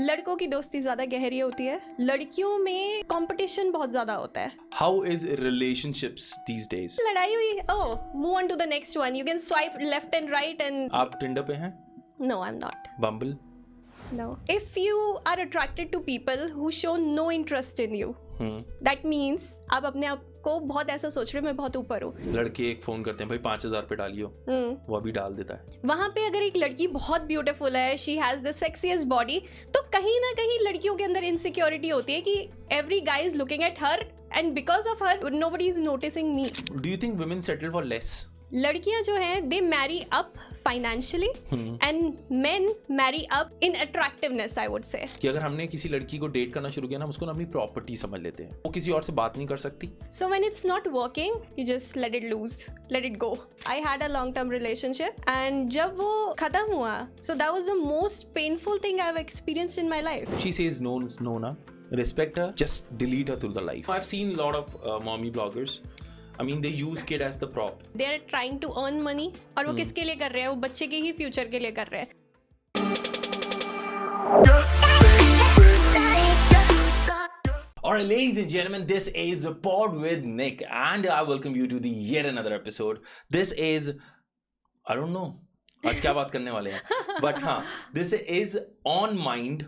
लड़कों की दोस्ती ज्यादा गहरी होती है, लड़कियों में कंपटीशन बहुत ज्यादा होता है. How is relationships these days? लड़ाई हुई, oh, move on to the next one. You can swipe left and right and... आप टिंडर पे हैं? No, I'm not. Bumble? No. If you are attracted to people who show no interest in you, that means आप अपने आप को बहुत ऐसा सोच रहे हो मैं बहुत ऊपर हूँ. लड़के एक फोन करते हैं, भाई 5,000 पे डालियो, वो अभी डाल देता है. वहाँ पे अगर एक लड़की बहुत ब्यूटीफुल है, she has the sexiest body, तो कहीं ना कहीं लड़कियों के अंदर इनसिक्योरिटी होती है कि every guy is looking at her and because of her nobody is noticing me. Do you think women settle for less? लड़कियां जो हैं they marry up financially and men marry up in attractiveness, I would say. कि अगर हमने किसी लड़की को date करना शुरू किया ना, हम उसको ना अपनी प्रॉपर्टी समझ लेते हैं, वो किसी और से बात नहीं कर सकती. So when it's not working, you just let it loose, let it go. I had a long-term relationship and जब वो खत्म हुआ, so that was the most painful thing I've experienced in my life. She says no, no na. Respect her, just delete her through the life. I've seen a lot of mommy bloggers. I mean, they use kid as the prop. They are trying to earn money. और वो किसके लिए कर रहे हैं? वो बच्चे के ही फ्यूचर के लिए कर रहे हैं. Alright, ladies and gentlemen, this is Pod with Nick, and I welcome you to the yet another episode. This is, I don't know, आज क्या बात करने वाले हैं? But हाँ, this is on mind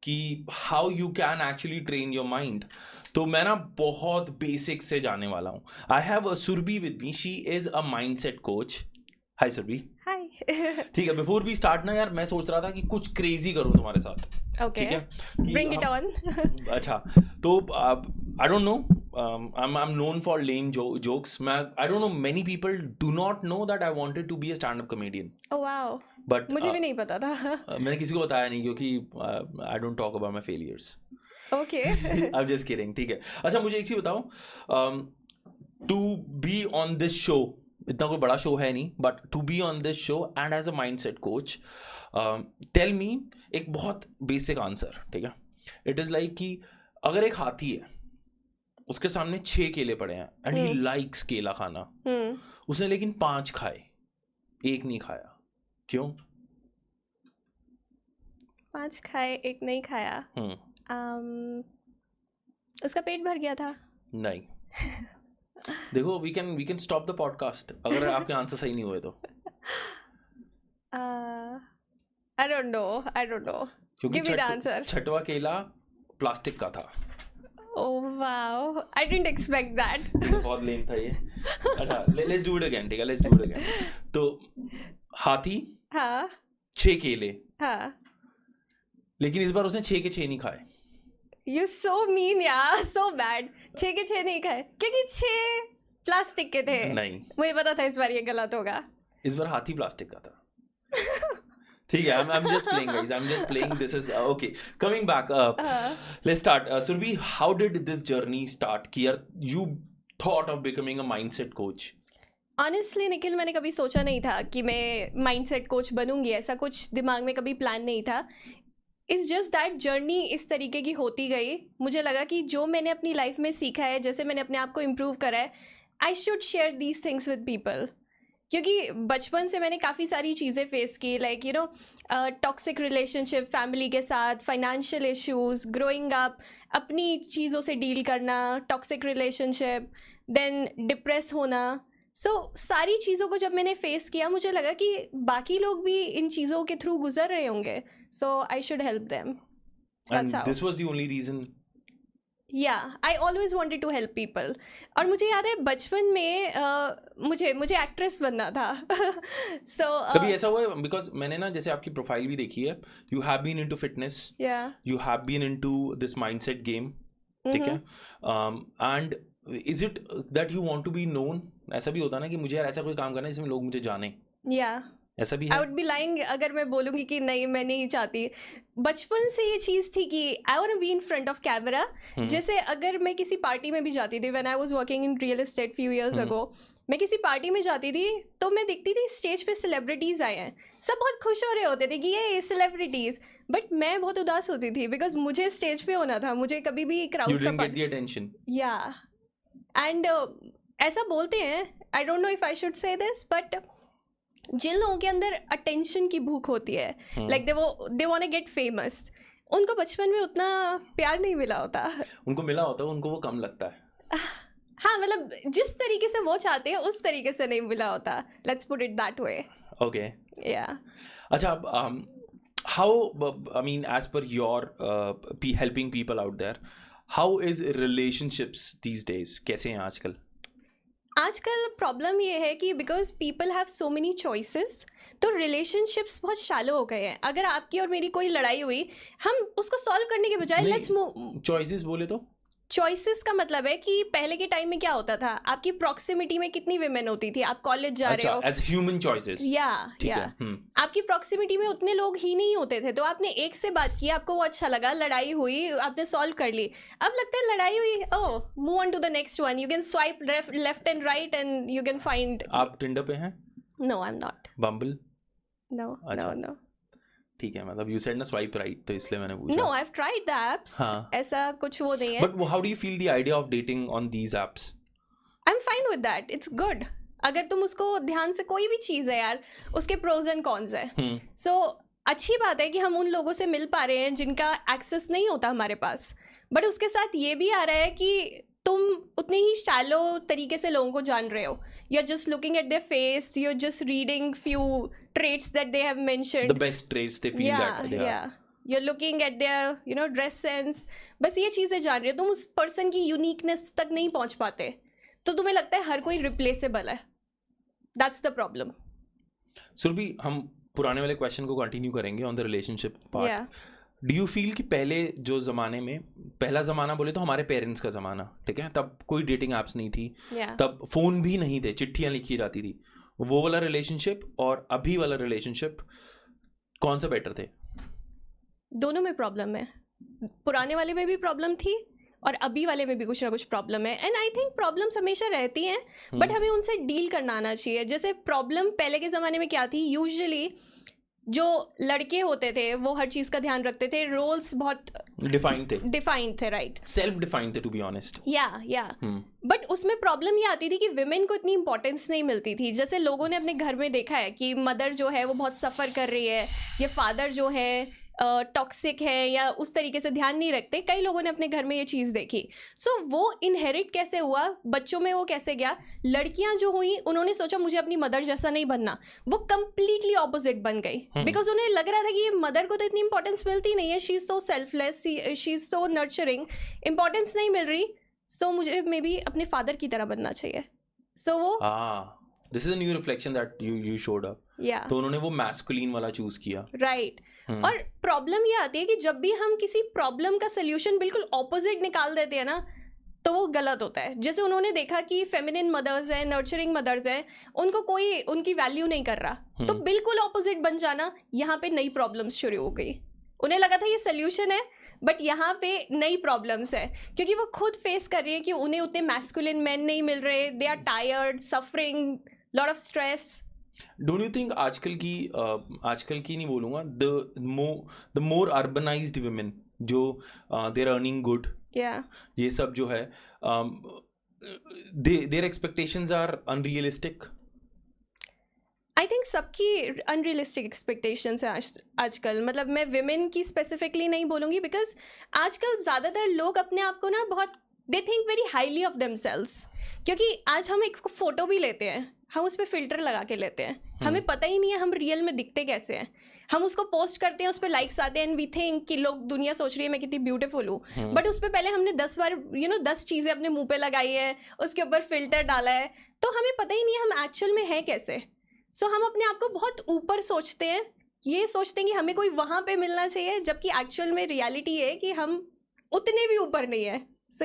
कि how you can actually train your mind. तो मैं ना बहुत बेसिक से जाने वाला हूँ. I have a Surbi with me. She is a mindset coach. Hi Surbi. Hi. ठीक है, before we start ना यार, मैं सोच रहा था कि कुछ crazy करूँ तुम्हारे साथ. Okay. ठीक है? Bring it on. अच्छा, तो I don't know. I'm known for lame jokes. I don't know, many people do not know that I wanted to be a stand-up comedian. Oh wow. But मुझे भी नहीं पता था. मैंने किसी को बताया नहीं क्योंकि I don't talk about my failures. Okay. I'm just kidding. ठीक है. अच्छा, मुझे एक चीज बताओ. To be on this show, इतना कोई बड़ा शो है नहीं, but to be on this show and as a mindset coach, tell me एक बहुत basic answer. ठीक है. It is like कि अगर एक हाथी है, उसके सामने 6 केले पड़े हैं and he likes केला खाना, उसने लेकिन 5 खाए, 1 नहीं खाया. क्यों? 5 खाए, 1 नहीं खाया. उसका पेट भर गया था. नहीं. देखो, we can stop the podcast अगर आपके आंसर सही नहीं हुए तो. I don't know. क्योंकि Give me the answer. छठवा केला प्लास्टिक का था. Oh wow, I didn't expect that. बहुत लेम था ये. अच्छा, let's do it again. ठीक है, let's do it again. तो हाथी, हाँ 6 केले, हाँ. लेकिन इस बार उसने 6 के 6 नहीं खाए. You so mean यार, so bad. 6 के 6 नहीं खाए क्योंकि 6 प्लास्टिक के थे. नहीं, मुझे पता था इस बार ये गलत होगा. इस बार हाथी प्लास्टिक का था. ठीक है, I'm just playing guys, I'm just playing. This is okay. Coming back, let's start. Surbi, how did this journey start? कि यार you thought of becoming a mindset coach? Honestly Nikhil, मैंने कभी सोचा नहीं था कि मैं माइंडसेट कोच बनूंगी. ऐसा कुछ दिमाग में कभी प्लान नहीं था. इट्स जस्ट दैट जर्नी इस तरीके की होती गई. मुझे लगा कि जो मैंने अपनी लाइफ में सीखा है, जैसे मैंने अपने आप को इम्प्रूव करा है, I should share these things with people. क्योंकि बचपन से मैंने काफ़ी सारी चीज़ें फेस की, like you know toxic relationship family के साथ, फाइनेंशियल इश्यूज़, ग्रोइंग अप, अपनी चीज़ों से डील करना, टॉक्सिक रिलेशनशिप, देन डिप्रेस होना. सारी चीज़ों को जब मैंने फेस किया, मुझे लगा कि बाकी लोग भी इन चीज़ों के थ्रू गुजर रहे होंगे, so I should help them. And this was the only reason? Yeah, I always wanted to help people. और मुझे याद है बचपन में मुझे एक्ट्रेस बनना था. कभी ऐसा हुआ है? Because मैंने ना जैसे आपकी प्रोफाइल भी देखी है, you have been into fitness, you have been into this mindset game, ठीक है, and is it that you want to be known? ऐसा भी होता है ना कि मुझे यार ऐसा कोई काम करना है जिसमें लोग मुझे जाने. ऐसा भी है? I would be lying अगर मैं बोलूँगी कि नहीं, मैं नहीं चाहती. बचपन से ये चीज़ थी कि I want to be in front of camera. जैसे अगर मैं किसी पार्टी में भी जाती थी, when I was working in real estate few years ago, मैं किसी पार्टी में जाती थी तो मैं देखती थी स्टेज पे सेलिब्रिटीज़ आए हैं, सब बहुत खुश हो रहे होते थे कि ये सेलिब्रिटीज़, बट मैं बहुत उदास होती थी बिकॉज मुझे स्टेज पे होना था. मुझे कभी भी क्राउड का get the attention. एंड ऐसा बोलते हैं, I don't know if I should say this, but जिन लोगों के अंदर अटेंशन की भूख होती है, like they want to get famous, उनको बचपन में उतना प्यार नहीं मिला होता. उनको मिला होता है, उनको वो कम लगता है. हाँ, मतलब जिस तरीके से वो चाहते हैं उस तरीके से नहीं मिला होता. Let's put it that way. Okay. या अच्छा, how, I mean, as per your helping people out there, how is relationships these days? कैसे हैं आजकल? आजकल प्रॉब्लम ये है कि because people have so many choices, तो रिलेशनशिप्स बहुत शैलो हो गए हैं. अगर आपकी और मेरी कोई लड़ाई हुई, हम उसको सॉल्व करने के बजाय लेट्स मूव. चॉइसेस बोले तो चॉइसेस का मतलब है कि पहले के टाइम में क्या होता था, आपकी प्रॉक्सिमिटी में कितनी विमेन होती थी, आप कॉलेज जा रहे हो. As human choices. या आपकी प्रॉक्सिमिटी में उतने लोग ही नहीं होते थे, तो आपने एक से बात की, आपको वो अच्छा लगा, लड़ाई हुई, आपने सॉल्व कर ली. अब लगता है लड़ाई हुई, oh move on to the next one. You can swipe left and right and you can find. आप टिंडर पे हैं? No, I am not. Bumble? No no no. ठीक है, मतलब यू सेड ना स्वाइप राइट, तो इसलिए मैंने पूछा. No, I have tried the apps. ऐसा कुछ वो नहीं है. But how do you feel the idea of dating on these apps? I am fine with that. It's good. अगर तुम उसको ध्यान से, कोई भी चीज़ है यार, उसके प्रोज एंड कॉन्स है. सो अच्छी बात है कि हम उन लोगों से मिल पा रहे हैं जिनका एक्सेस नहीं होता हमारे पास. बट उसके साथ ये भी आ रहा है कि तुम उतनी ही शैलो तरीके से लोगों को जान रहे हो. You are just looking at their face, you are just reading few traits that they have mentioned, the best traits they feel that they are. You're looking at their dress sense. बस ये चीज़ें जान रहे हो. तुम उस person की uniqueness तक नहीं पहुंच पाते, तो तुम्हें लगता है हर कोई रिप्लेसेबल है. That's the problem. सुरभि, हम पुराने वाले क्वेश्चन को कंटिन्यू करेंगे on the relationship part. Do you feel कि पहले जो ज़माने में, पहला ज़माना बोले तो हमारे पेरेंट्स का ज़माना, ठीक है, तब कोई डेटिंग एप्स नहीं थी, तब फ़ोन भी नहीं थे, चिट्ठियाँ लिखी जाती थी. वो वाला रिलेशनशिप और अभी वाला रिलेशनशिप कौन सा बेटर थे? दोनों में प्रॉब्लम है. पुराने वाले में भी प्रॉब्लम थी और अभी वाले में भी कुछ ना कुछ प्रॉब्लम है. एंड आई थिंक प्रॉब्लम्स हमेशा रहती हैं, बट हमें उनसे डील करना आना चाहिए. जैसे प्रॉब्लम पहले के ज़माने में क्या थी, यूजुअली जो लड़के होते थे वो हर चीज़ का ध्यान रखते थे, रोल्स बहुत डिफाइंड थे, राइट, सेल्फ डिफाइंड थे, टू बी ऑनेस्ट. या बट उसमें प्रॉब्लम ये आती थी कि विमेन को इतनी इंपॉर्टेंस नहीं मिलती थी. जैसे लोगों ने अपने घर में देखा है कि मदर जो है वो बहुत सफ़र कर रही है, ये फादर जो है टॉक्सिक है या उस तरीके से ध्यान नहीं रखते. कई लोगों ने अपने घर में ये चीज़ देखी. सो वो इनहेरिट कैसे हुआ, बच्चों में वो कैसे गया. लड़कियां जो हुई, उन्होंने सोचा मुझे अपनी मदर जैसा नहीं बनना, वो कंप्लीटली ऑपोजिट बन गई. बिकॉज उन्हें लग रहा था कि मदर को तो इतनी इंपॉर्टेंस मिलती नहीं है, she is so selfless, she is so nurturing, importance नहीं मिल रही, सो मुझे मे बी अपने फादर की तरह बनना चाहिए. सो वो this is a new reflection that you showed up. तो उन्होंने वो मैस्कुलिन वाला चूज किया, राइट. और प्रॉब्लम ये आती है कि जब भी हम किसी प्रॉब्लम का सोल्यूशन बिल्कुल ऑपोजिट निकाल देते हैं ना, तो वो गलत होता है. जैसे उन्होंने देखा कि फेमिनिन मदर्स हैं, नर्चरिंग मदर्स हैं, उनको कोई उनकी वैल्यू नहीं कर रहा, तो बिल्कुल ऑपोजिट बन जाना, यहाँ पे नई प्रॉब्लम्स शुरू हो गई. उन्हें लगा था ये सोल्यूशन है, बट यहाँ पे नई प्रॉब्लम्स है, क्योंकि वो खुद फेस कर रही है कि उन्हें उतने मैस्कुलिन मैन नहीं मिल रहे, they are tired, suffering, lot of stress. Don't you think आजकल की नहीं बोलूँगा, द मोर अर्बनाइज्ड वुमेन जो दे आर अर्निंग गुड, ये सब जो है, their expectations are unrealistic. I think सबकी अनरियलिस्टिक एक्सपेक्टेशंस हैं आजकल. मतलब मैं विमेन की स्पेसिफिकली नहीं बोलूँगी, बिकॉज आजकल ज़्यादातर लोग अपने आप को ना बहुत, they think very highly of themselves. क्योंकि आज हम एक फ़ोटो भी लेते हैं, हम उस पर फिल्टर लगा के लेते हैं, हमें पता ही नहीं है हम रियल में दिखते कैसे हैं. हम उसको पोस्ट करते हैं, उस पर लाइक्स आते हैं, एंड वी थिंक कि लोग, दुनिया सोच रही है मैं कितनी ब्यूटीफुल हूँ. बट उस पर पहले हमने 10 बार 10 चीज़ें अपने मुंह पे लगाई है, उसके ऊपर फिल्टर डाला है, तो हमें पता ही नहीं है हम एक्चुअल में हैं कैसे. सो हम अपने आप को बहुत ऊपर सोचते हैं, ये सोचते हैं कि हमें कोई वहाँ पे मिलना चाहिए, जबकि एक्चुअल में रियलिटी है कि हम उतने भी ऊपर नहीं है. सो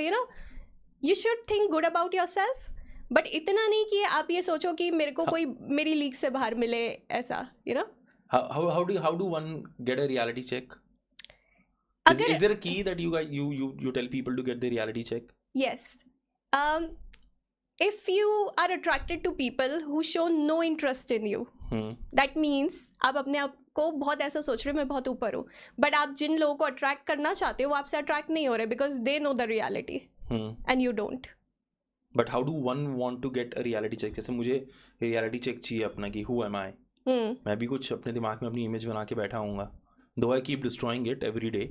you should think good about your self, but इतना नहीं कि आप ये सोचो कि मेरे को कोई मेरी लीग से बाहर मिले, ऐसा. How do one get a reality check? Is there a key that you tell people to get the reality check? Yes. If you are attracted to people who show no interest in you, that means आप अपने आप को बहुत ऐसा सोच रहे हो मैं बहुत ऊपर हूँ, बट आप जिन लोगों को अट्रैक्ट करना चाहते हो वो आपसे अट्रैक्ट नहीं हो रहे, because they know the reality and you don't. But how do one want to get a reality check? जैसे मुझे रियलिटी चेक चाहिए अपना कि हु एम आई. मैं भी कुछ अपने दिमाग में अपनी इमेज बना के बैठा हूँगा, though I keep destroying it every day,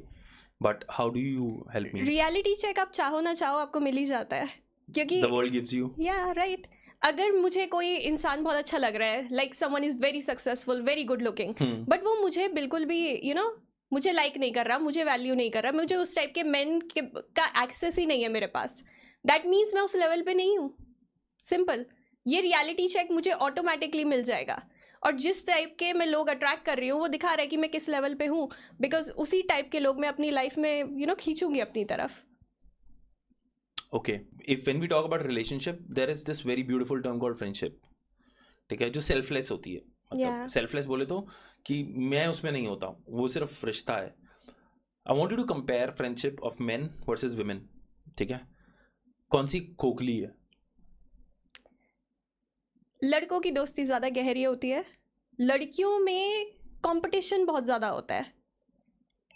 but how do you help me? Reality check आप चाहो ना चाहो आपको मिल ही जाता है, क्योंकि The world gives you. या राइट अगर मुझे कोई इंसान बहुत अच्छा लग रहा है, like someone is very successful, very good looking, but वो मुझे बिल्कुल भी मुझे लाइक नहीं कर रहा, मुझे वैल्यू नहीं कर रहा, मुझे उस टाइप के मेन का एक्सेस ही नहीं है मेरे पास, दैट मीन्स मैं उस लेवल पे नहीं हूँ. सिंपल. ये रियलिटी चेक मुझे ऑटोमेटिकली मिल जाएगा, और जिस टाइप के मैं लोग अट्रैक्ट कर रही हूँ वो दिखा रहा है कि मैं किस लेवल पे हूँ, बिकॉज उसी टाइप के लोग मैं अपनी लाइफ में खींचूंगी अपनी तरफ. Okay, if when we talk about relationship, there is this very beautiful term called friendship. ठीक है, जो selfless होती है. मतलब selfless बोले तो कि मैं उसमें नहीं होता, वो सिर्फ रिश्ता है. I want you to compare friendship of men versus women. ठीक है, कौन सी खोखली है? लड़कों की दोस्ती ज़्यादा गहरी होती है, लड़कियों में कंपटीशन बहुत ज़्यादा होता है.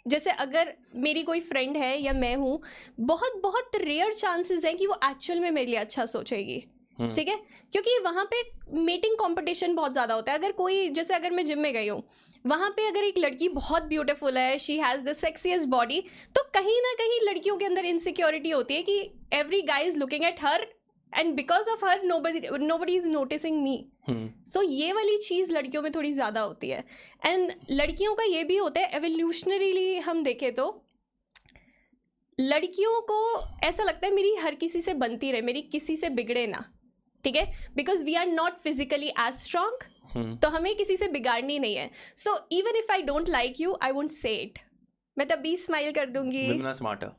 जैसे अगर मेरी कोई फ्रेंड है या मैं हूँ, बहुत बहुत रेयर चांसेस हैं कि वो एक्चुअल में मेरे लिए अच्छा सोचेगी. ठीक है, क्योंकि वहाँ पे मेटिंग कंपटीशन बहुत ज़्यादा होता है. अगर कोई, जैसे अगर मैं जिम में गई हूँ, वहाँ पे अगर एक लड़की बहुत ब्यूटीफुल है, she has the sexiest body, तो कहीं ना कहीं लड़कियों के अंदर इनसिक्योरिटी होती है कि every guy is looking at her and because of her nobody is noticing me. So ये वाली चीज़ लड़कियों में थोड़ी ज़्यादा होती है. एंड लड़कियों का ये भी होता है, एवोल्यूशनरीली हम देखें तो लड़कियों को ऐसा लगता है मेरी हर किसी से बनती रहे, मेरी किसी से बिगड़े ना. ठीक है, because we are not physically as strong, तो हमें किसी से बिगाड़नी नहीं है. So even if I don't like you, I won't say it. मैं तभी स्माइल कर दूंगी. Women are smarter.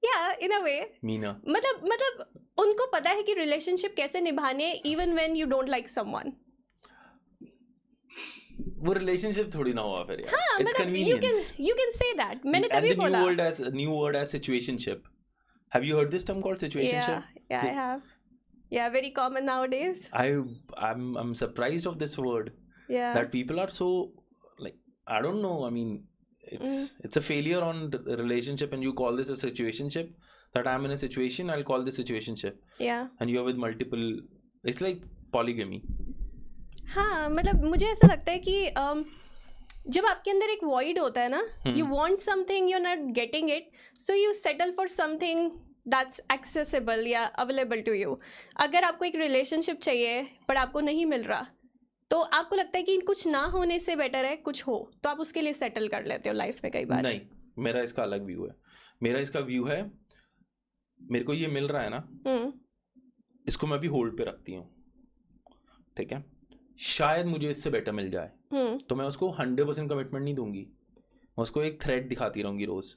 या इन अ वे. Meaner. मतलब उनको पता है कि रिलेशनशिप कैसे निभाने, even when you don't like someone. वो रिलेशनशिप थोड़ी ना हुआ फिर यार. हाँ, It's convenience. you can say that. मैंने And तभी the बोला. new word as situationship. Have you heard this term called situationship? Yeah, I have. Yeah, very common nowadays. I'm surprised of this word. Yeah. That people are so, like, I don't know. I mean, it's a failure on the relationship, and you call this a situationship. That I'm in a situation, I'll call this situationship. Yeah. And you're with multiple. It's like polygamy. हाँ, मतलब मुझे ऐसा लगता है कि जब आपके अंदर एक void होता है ना, you want something, you're not getting it, so you settle for something that's accessible या available to you. अगर आपको एक relationship चाहिए पर आपको नहीं मिल रहा, तो आपको लगता है कि कुछ ना होने से बेटर है कुछ हो, तो आप उसके लिए सेटल कर लेते हो लाइफ में कई बार. नहीं, मेरा इसका अलग व्यू है. मेरा इसका व्यू है, मेरे को ये मिल रहा है ना, इसको मैं अभी होल्ड पे रखती हूँ. ठीक है, शायद मुझे इससे बेटर मिल जाए, तो मैं उसको 100% कमिटमेंट नहीं दूंगी. मैं उसको एक थ्रेड दिखाती रहूंगी रोज,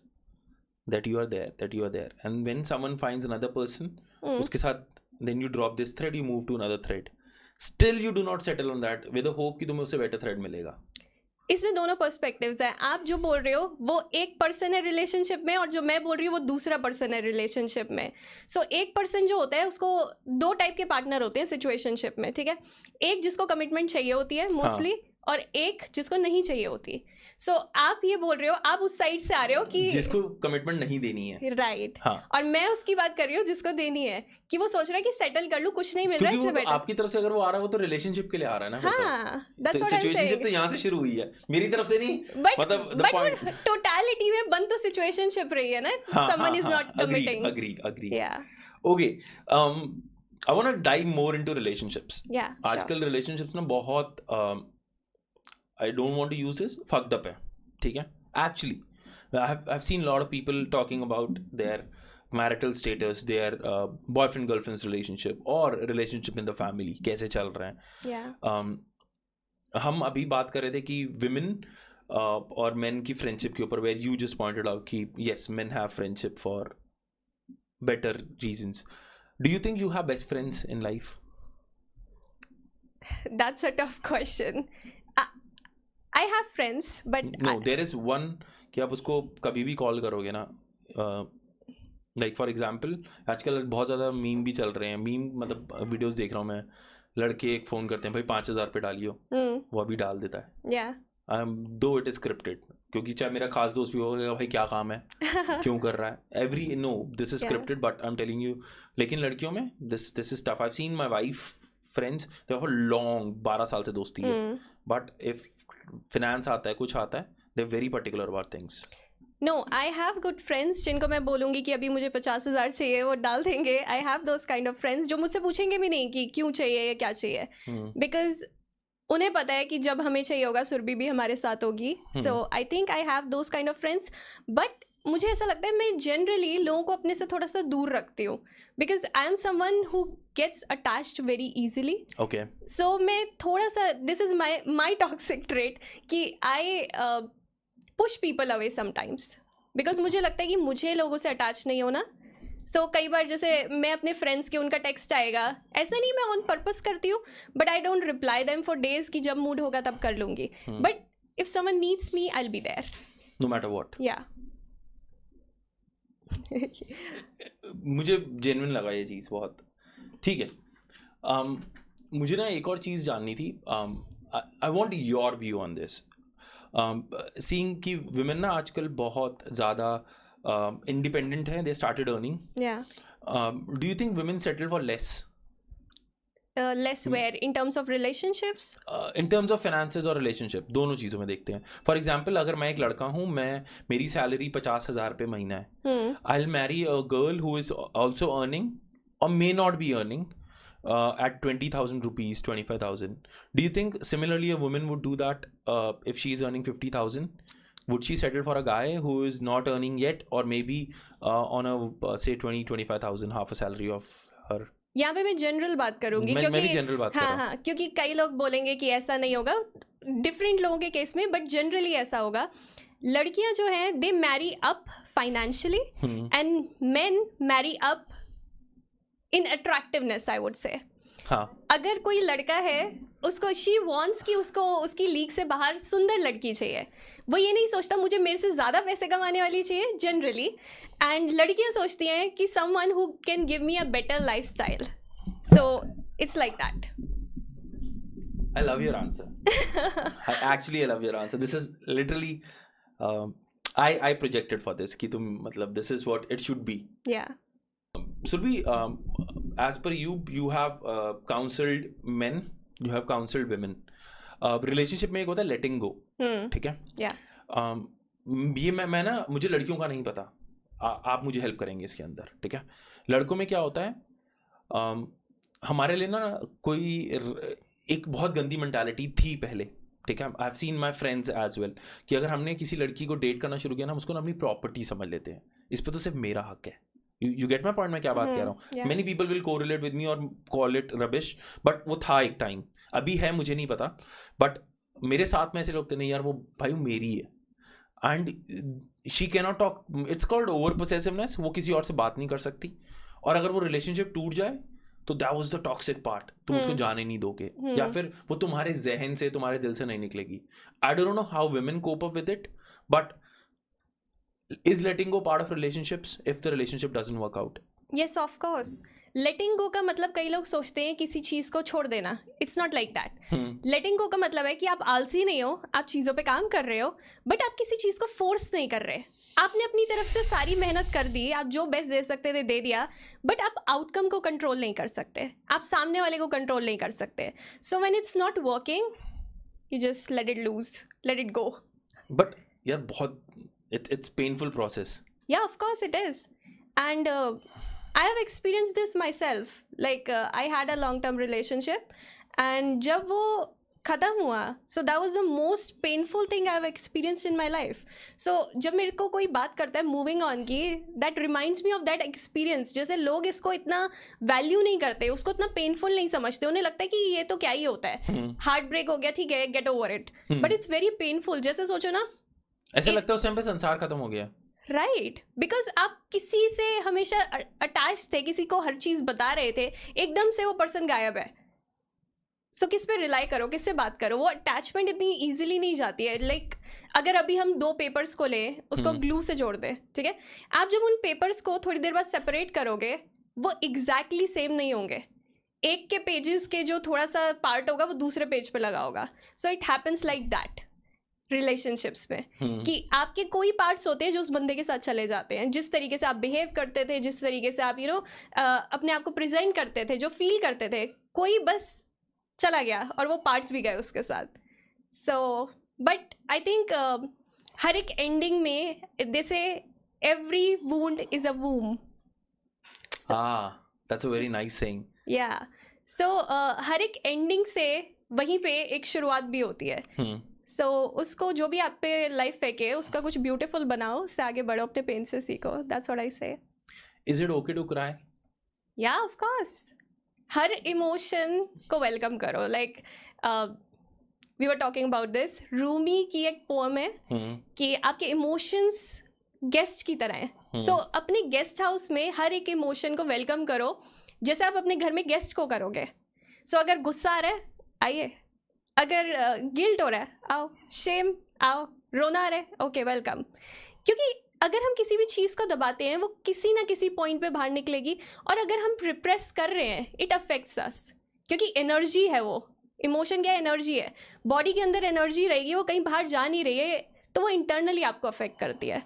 that you are there, and when someone finds another person, उसके साथ then you drop this thread, you move to another thread. Still you do not settle on that with the hope कि तुम्हें उससे better thread मिलेगा. इसमें दोनों perspectives हैं. आप जो बोल रहे हो वो एक पर्सन है रिलेशनशिप में, और जो मैं बोल रही हूँ वो दूसरा पर्सन है रिलेशनशिप में. सो एक पर्सन जो होता है उसको दो टाइप के पार्टनर होते हैं सिचुएशनशिप में. ठीक है, एक जिसको कमिटमेंट चाहिए होती है मोस्टली, और एक जिसको नहीं चाहिए होती. सो आप ये बोल रहे हो, आप उस साइड से आ रहे हो कि जिसको कमिटमेंट नहीं देनी है. राइट. हाँ. और मैं उसकी बात कर रही हूँ जिसको देनी है, कि वो सोच रहा है कि सेटल कर लूँ, कुछ नहीं मिल रहा है, क्योंकि वो तो आपकी तरफ से अगर वो आ रहा है, वो तो रिलेशनशिप के लिए आ रहा है ना. हाँ, that's what I am situationship saying. तो यहाँ से शुरू हुई है, मेरी तरफ से नहीं. मतलब द पॉइंट टोटलिटी में बन तो सिचुएशनशिप रही है ना. Someone is not committing. Agreed. या Okay. I want to dive more into relationships. या आजकल relationships ना बहुत I don't want to use this, fucked up है. ठीक है, actually I've seen a lot of people talking about their marital status, their boyfriend girlfriend's relationship or relationship in the family, कैसे चल रहे हैं. हम अभी बात कर रहे थे कि women और men की friendship के ऊपर, where you just pointed out कि yes, men have friendship for better reasons. Do you think you have best friends in life? That's a tough question. I have friends, but no, there is one कि आप उसको कभी भी call करोगे ना, like for example आजकल बहुत ज़्यादा मीम भी चल रहे हैं. मीम मतलब वीडियोस देख रहा हूँ मैं, लड़के एक फ़ोन करते हैं, भाई 5,000 पे डालियो, वो अभी डाल देता है. दो इट इज स्क्रिप्टेड, क्योंकि चाहे मेरा खास दोस्त भी होगा, भाई क्या काम है, क्यों कर रहा है, no this is scripted, but I am telling you. लेकिन लड़कियों में this is tough. I have seen my wife friends, they have long 12 साल से दोस्ती है, बट इफ फिनेंस आता है, कुछ आता है, they are very particular about things. No, I have good friends जिनको मैं बोलूँगी कि अभी मुझे 50,000 चाहिए, वो डाल देंगे. आई have those kind of friends जो मुझसे पूछेंगे भी नहीं कि क्यों चाहिए या क्या चाहिए, बिकॉज उन्हें पता है कि जब हमें चाहिए होगा सुरभि भी हमारे साथ होगी. So I think I have those kind of friends. But मुझे ऐसा लगता है मैं जनरली लोगों को अपने से थोड़ा सा दूर रखती हूँ, because I am someone who gets attached very easily. Okay. So मैं थोड़ा सा, this is my toxic trait कि I push people away sometimes, because मुझे लगता है कि मुझे लोगों से अटैच नहीं होना. सो कई बार जैसे मैं अपने फ्रेंड्स के, उनका टेक्स्ट आएगा, ऐसा नहीं मैं ऑन पर्पस करती हूँ, but I don't reply them for days कि जब मूड होगा तब कर लूँगी. But if someone needs me I will be there no matter what. Yeah. मुझे जेन्युइन लगा ये चीज़ बहुत. ठीक है. मुझे ना एक और चीज़ जाननी थी. I want your view on this. Seeing कि विमेन ना आजकल बहुत ज़्यादा इंडिपेंडेंट है. They started earning. Do you think women settle for less? Less where in terms of relationships? In terms of finances और रिलेशनशिप, दोनों चीज़ों में देखते हैं. फॉर एग्जाम्पल, अगर मैं एक लड़का हूँ, मेरी सैलरी 50,000 रुपये महीना है. I will marry a girl who is also earning or may not be earning at 20,000 rupees, 25,000. Do you think similarly a woman would do that if she is earning 50,000? Would she settle for a guy who is not earning yet, or maybe on a say 20-25,000, half a salary of her? यहाँ पे मैं general बात करूंगी, मैं क्योंकि भी general बात कर रहा हूँ. हाँ, क्योंकि कई लोग बोलेंगे कि ऐसा नहीं होगा डिफरेंट लोगों के केस में, बट जनरली ऐसा होगा. लड़कियां जो हैं they marry up financially and men marry up in attractiveness, I would say. हाँ. अगर कोई लड़का है, उसको शी वॉन्ट्स कि उसको उसकी लीग से बाहर सुंदर लड़की चाहिए. वो ये नहीं सोचता मुझे मेरे से ज़्यादा पैसे कमाने वाली चाहिए जनरली. एंड लड़कियां सोचती हैं कि someone who can give me a better life style. So it's like that. I love your answer. I love your answer. This is literally I projected for this कि तुम मतलब this is what it should be. Yeah. Surbhi, as per you, you have counseled men, you have counseled women. Relationship में एक होता है letting go. ठीक है? Yeah. ये मैं ना, मुझे लड़कियों का नहीं पता. आप मुझे हेल्प करेंगे इसके अंदर. ठीक है? लड़कों में क्या होता है, हमारे लिए ना कोई एक बहुत गंदी मेंटालिटी थी पहले. ठीक है? I have seen my friends as well कि अगर हमने किसी लड़की को डेट करना शुरू किया ना, हम उसको ना अपनी प्रॉपर्टी समझ लेते हैं. इस पर तो सिर्फ मेरा हक है. You get my point? मैं क्या बात कह रहा हूँ. Yeah. Many people will correlate with me or call it rubbish, but वो था एक टाइम, अभी है मुझे नहीं पता. बट मेरे साथ में ऐसे लोग थे, नहीं यार वो भाई वो मेरी है. And she can not talk. It's called over possessiveness. वो किसी और से बात नहीं कर सकती. और अगर वो रिलेशनशिप टूट जाए तो that was the toxic part. तुम उसको जाने नहीं दोगे, या फिर वो तुम्हारे जहन से, तुम्हारे दिल से नहीं निकलेगी. आई don't know how women cope up with it, but is letting go part of relationships if the relationship doesn't work out? Yes, of course. Letting go का मतलब कई लोग सोचते हैं किसी चीज़ को छोड़ देना. It's not like that. Letting go का मतलब है कि आप आलसी नहीं हो, आप चीज़ों पे काम कर रहे हो, बट आप किसी चीज़ को फोर्स नहीं कर रहे. आपने अपनी तरफ से सारी मेहनत कर दी, आप जो बेस्ट दे सकते थे दे दिया, बट आप आउटकम को कंट्रोल नहीं कर सकते, आप सामने वाले को कंट्रोल नहीं कर सकते. So when it's not working, you just let it loose, let it go. But यार बहुत it's painful process. Yeah, of course it is. And I have experienced this myself. Like I had a long-term relationship, and जब वो ख़त्म हुआ, so that was the most painful thing I have experienced in my life. So जब मेरे को कोई बात करता है moving on की, that reminds me of that experience. जैसे लोग इसको इतना value नहीं करते, उसको इतना painful नहीं समझते, उन्हें लगता है कि ये तो क्या ही होता है, heart break हो गया, ठीक है, get over it. But it's very painful. जैसे सोचो ना, ऐसा लगता है उस टाइम पे संसार खत्म हो गया. राइट, बिकॉज आप किसी से हमेशा अटैच थे, किसी को हर चीज़ बता रहे थे, एकदम से वो पर्सन गायब है. सो किस पे रिलाई करो, किससे बात करो? वो अटैचमेंट इतनी इजीली नहीं जाती है. लाइक अगर अभी हम 2 पेपर्स को लें, उसको ग्लू से जोड़ दें, ठीक है, आप जब उन पेपर्स को थोड़ी देर बाद सेपरेट करोगे, वो एग्जैक्टली सेम नहीं होंगे. एक के पेजेस के जो थोड़ा सा पार्ट होगा वो दूसरे पेज पे लगा होगा. So it happens like that relationships में, कि आपके कोई पार्ट्स होते हैं जो उस बंदे के साथ चले जाते हैं. जिस तरीके से आप बिहेव करते थे, जिस तरीके से आप अपने आप को प्रेजेंट करते थे, जो फील करते थे, कोई बस चला गया और वो पार्ट्स भी गए उसके साथ. सो बट आई थिंक हर एक एंडिंग में they say every wound is a womb. That's a very nice saying. या सो हर एक एंडिंग से वहीं पे एक शुरुआत भी होती है. सो उसको जो भी आप पे लाइफ फेंके उसका कुछ ब्यूटीफुल बनाओ, उससे आगे बढ़ो, अपने पेन से सीखो. दैट्स व्हाट आई से. Is it okay to cry? या ऑफ कोर्स. हर इमोशन को वेलकम करो. Like we were talking about this. Rumi की एक पोएम है कि आपके इमोशंस गेस्ट की तरह हैं. सो अपने गेस्ट हाउस में हर एक इमोशन को वेलकम करो जैसे आप अपने घर में गेस्ट को करोगे. सो अगर गुस्सा आ रहा है आइए, अगर गिल्ट हो रहा है आओ, शेम आओ, रोना आ रहा है ओके वेलकम. क्योंकि अगर हम किसी भी चीज़ को दबाते हैं वो किसी ना किसी पॉइंट पे बाहर निकलेगी. और अगर हम रिप्रेस कर रहे हैं इट अफेक्ट्स अस. क्योंकि एनर्जी है वो. इमोशन क्या एनर्जी है. बॉडी के अंदर एनर्जी रहेगी, वो कहीं बाहर जा नहीं रही है, तो वो इंटरनली आपको अफेक्ट करती है.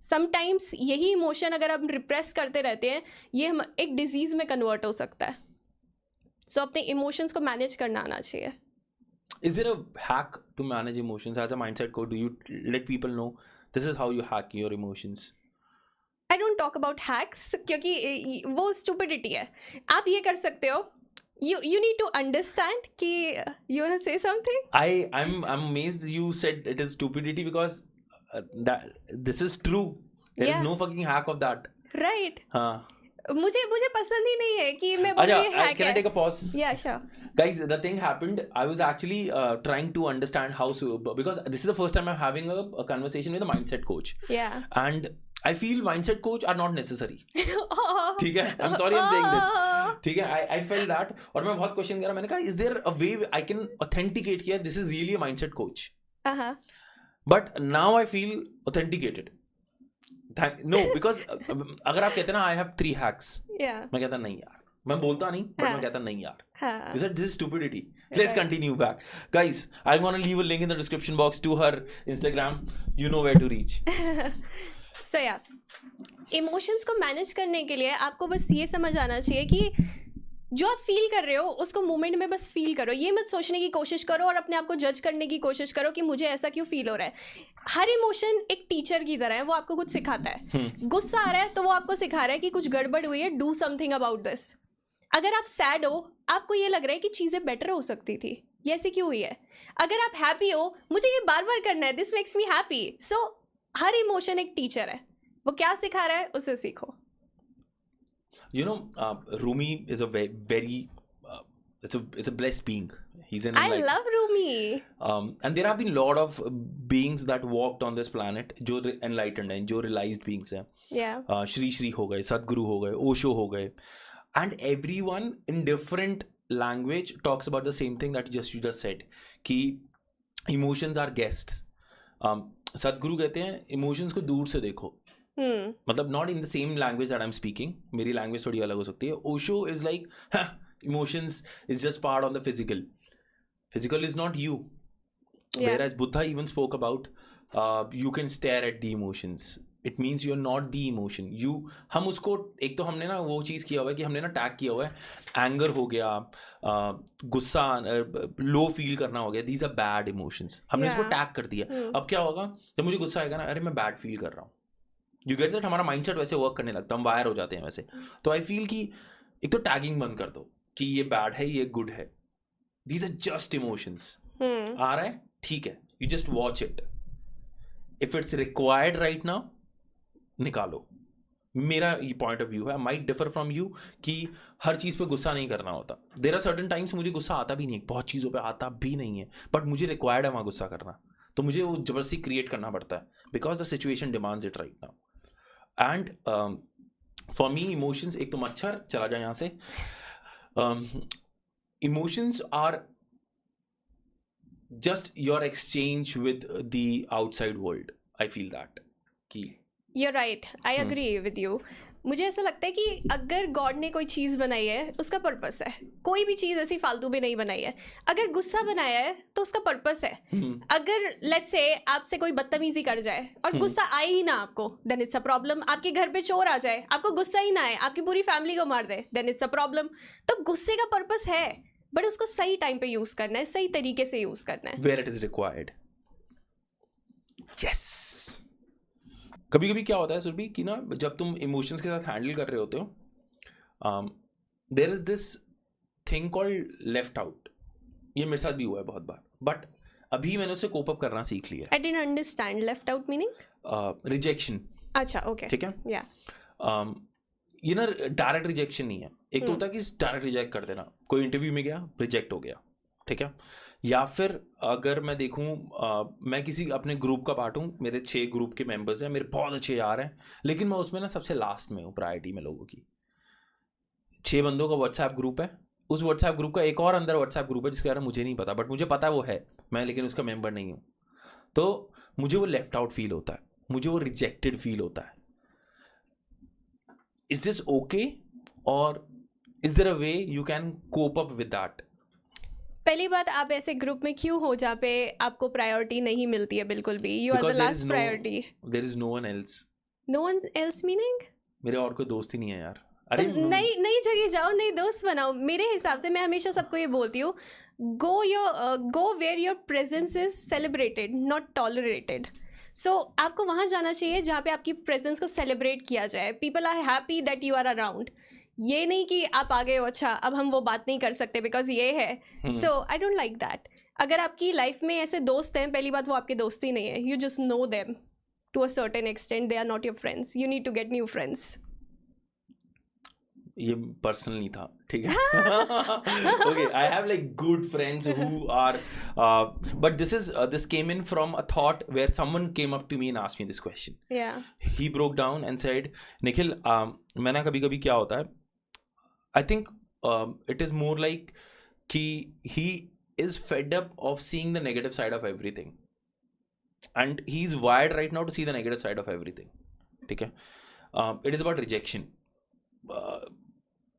समटाइम्स यही इमोशन अगर आप रिप्रेस करते रहते हैं ये हम एक डिजीज़ में कन्वर्ट हो सकता है. सो अपने इमोशंस को मैनेज करना आना चाहिए. Is there a hack to manage emotions as a mindset coach? Do you let people know this is how you hack your emotions? I don't talk about hacks क्योंकि वो स्टूपिडिटी है. आप ये कर सकते हो, you need to understand कि you want to say something. I'm amazed you said it is stupidity because that this is true. There is no fucking hack of that. Right. हाँ. मुझे पसंद ही नहीं है कि मैं बोलूँ ये हैक है. Can I take a pause? Yeah, sure. Guys, the thing happened. I was actually trying to understand how because this is the first time I'm having a conversation with a mindset coach. Yeah. And I feel mindset coach are not necessary. ठीक है? I'm sorry I'm saying this. ठीक है? I felt that. और मैं बहुत question करा. मैंने कहा is there a way I can authenticate कि this is really a mindset coach? But now I feel authenticated. No, because अगर आप कहते ना I have 3 hacks. Yeah. मैं कहता नहीं यार. मैं बोलता नहीं, but मैं कहता नहीं यार. You said this is stupidity. Let's continue back. Guys, I'm gonna leave a link in the description box to her Instagram. You know where to reach. So yeah, emotions को मैनेज करने के लिए आपको बस ये समझ आना चाहिए कि जो आप फील कर रहे हो उसको मोमेंट में बस फील करो. ये मत सोचने की कोशिश करो और अपने आप को जज करने की कोशिश करो कि मुझे ऐसा क्यों फील हो रहा है. हर इमोशन एक टीचर की तरह है, वो आपको कुछ सिखाता है. गुस्सा आ रहा है तो वो आपको सिखा रहा है कि कुछ गड़बड़ हुई है, डू समथिंग अबाउट दिस. अगर आप सैड हो, आपको ये लग रहा है कि चीज़ें बेटर हो सकती थी, ये ऐसे क्यों हुई है. अगर आप हैप्पी हो, मुझे ये बार बार करना है, this makes me happy. So her emotion एक टीचर है, वो क्या सिखा रहा है उसे सीखो. You know, Rumi is a very it's a blessed being. He's an I love Rumi. And there have been a lot of beings that walked on this planet जो enlightened हैं, जो realized beings हैं. Yeah. Shri हो गए, सदगुरु हो गए, ओशो हो गए. And everyone in different language talks about the same thing that you just said कि emotions are guests. सदगुरु कहते हैं emotions को दूर से देखो. मतलब not in the same language that I am speaking. मेरी लैंग्वेज थोड़ी अलग हो सकती है. Osho is like emotions is just part of the physical is not you. Whereas Buddha even spoke about you can stare at the emotions. It means you're not the emotion. हम उसको एक तो हमने ना वो चीज़ किया हुआ है कि हमने ना टैग किया हुआ है. एंगर हो गया, गुस्सा, लो फील करना हो गया, these are bad emotions. हमने उसको टैग कर दिया. अब क्या होगा जब मुझे गुस्सा आएगा ना, अरे मैं बैड फील कर रहा हूँ. You get that. हमारा माइंडसेट वैसे वर्क करने लगता है, हम वायर हो जाते हैं वैसे. तो आई फील कि एक तो टैगिंग बंद कर दो कि ये बैड है, ये गुड है. These are just emotions. आ रहा है ठीक है, you just watch it. If it's required right now, निकालो. मेरा ये पॉइंट ऑफ व्यू है. माइट डिफर फ्रॉम यू कि हर चीज़ पे गुस्सा नहीं करना होता. देयर आर सर्टेन टाइम्स मुझे गुस्सा आता भी नहीं है, बहुत चीज़ों पे आता भी नहीं है, बट मुझे रिक्वायर्ड है वहाँ गुस्सा करना. तो मुझे वो जबरदस्ती क्रिएट करना पड़ता है because the situation demands it right now. And for me emotions, एक तो मच्छर चला जाए यहाँ से. Emotions are just your exchange with the outside world. I feel that कि You're right. I agree with you. मुझे ऐसा लगता है कि अगर गॉड ने कोई चीज़ बनाई है उसका पर्पस है. कोई भी चीज़ ऐसी फालतू भी नहीं बनाई है. अगर गुस्सा बनाया है तो उसका पर्पस है. अगर लेट्स से आपसे कोई बदतमीजी कर जाए और गुस्सा आए ही ना आपको, देन इट्स अ प्रॉब्लम. आपके घर पे चोर आ जाए, आपको गुस्सा ही ना आए, आपकी पूरी फैमिली को मार दे, देन इट्स अ प्रॉब्लम. तो गुस्से का पर्पस है, बट उसको सही टाइम पे यूज़ करना है, सही तरीके से यूज़ करना है. Where it is required. Yes. कभी कभी क्या होता है सुरभि कि ना जब तुम इमोशंस के साथ हैंडल कर रहे होते हो, there is this thing called left out. ये मेरे साथ भी हुआ है बहुत बार, बट अभी मैंने उसे कोप अप करना सीख लिया। I didn't understand left out meaning. Rejection. अच्छा, ओके, ठीक है। या ये ना डायरेक्ट रिजेक्शन नहीं है। एक तो होता है कि डायरेक्ट रिजेक्ट कर देना, कोई इंटरव्यू में गया रिजेक्ट हो गया, ठीक है। या फिर अगर मैं देखूं, मैं किसी अपने ग्रुप का पार्ट हूँ, मेरे 6 ग्रुप के मेंबर्स हैं, मेरे बहुत अच्छे यार हैं, लेकिन मैं उसमें ना सबसे लास्ट में हूँ प्रायोरिटी में लोगों की। 6 बंदों का व्हाट्सएप ग्रुप है, उस व्हाट्सएप ग्रुप का एक और अंदर व्हाट्सएप ग्रुप है जिसके बारे में मुझे नहीं पता, बट मुझे पता है वो है, मैं लेकिन उसका मेंबर नहीं हूँ। तो मुझे वो लेफ्ट आउट फील होता है, मुझे वो रिजेक्टेड फील होता है। इज दिस ओके, और is there a way you can cope up with that? पहली बात, आप ऐसे ग्रुप में क्यों हो जहाँ पे आपको प्रायोरिटी नहीं मिलती है बिल्कुल भी? You are the last priority. There is no one else. No one else meaning? मेरे और कोई दोस्त ही नहीं है यार। अरे नई जगह जाओ, नई दोस्त बनाओ। मेरे हिसाब से मैं हमेशा सबको ये बोलती हूँ, go where your presence is celebrated, not tolerated. So आपको वहाँ जाना चाहिए जहाँ पे आपकी प्रेजेंस को सेलिब्रेट किया जाए। People are happy that you are around. ये नहीं कि आप आ गए हो, अच्छा अब हम वो बात नहीं कर सकते बिकॉज ये है। So I don't like that. अगर आपकी लाइफ में ऐसे दोस्त हैं, पहली बात वो आपके दोस्त ही नहीं है, you just know them to a certain extent, they are not your friends, you need to get new friends. ये पर्सनल नहीं था, ठीक है। Okay, I have like good friends who are, but this came in from a thought where someone came up to me and asked me this question. He broke down and said, Nikhil, मैं ना कभी कभी क्या होता है, I think it is more like कि he is fed up of seeing the negative side of everything, and he is wired right now to see the negative side of everything, ठीक है। It is about rejection.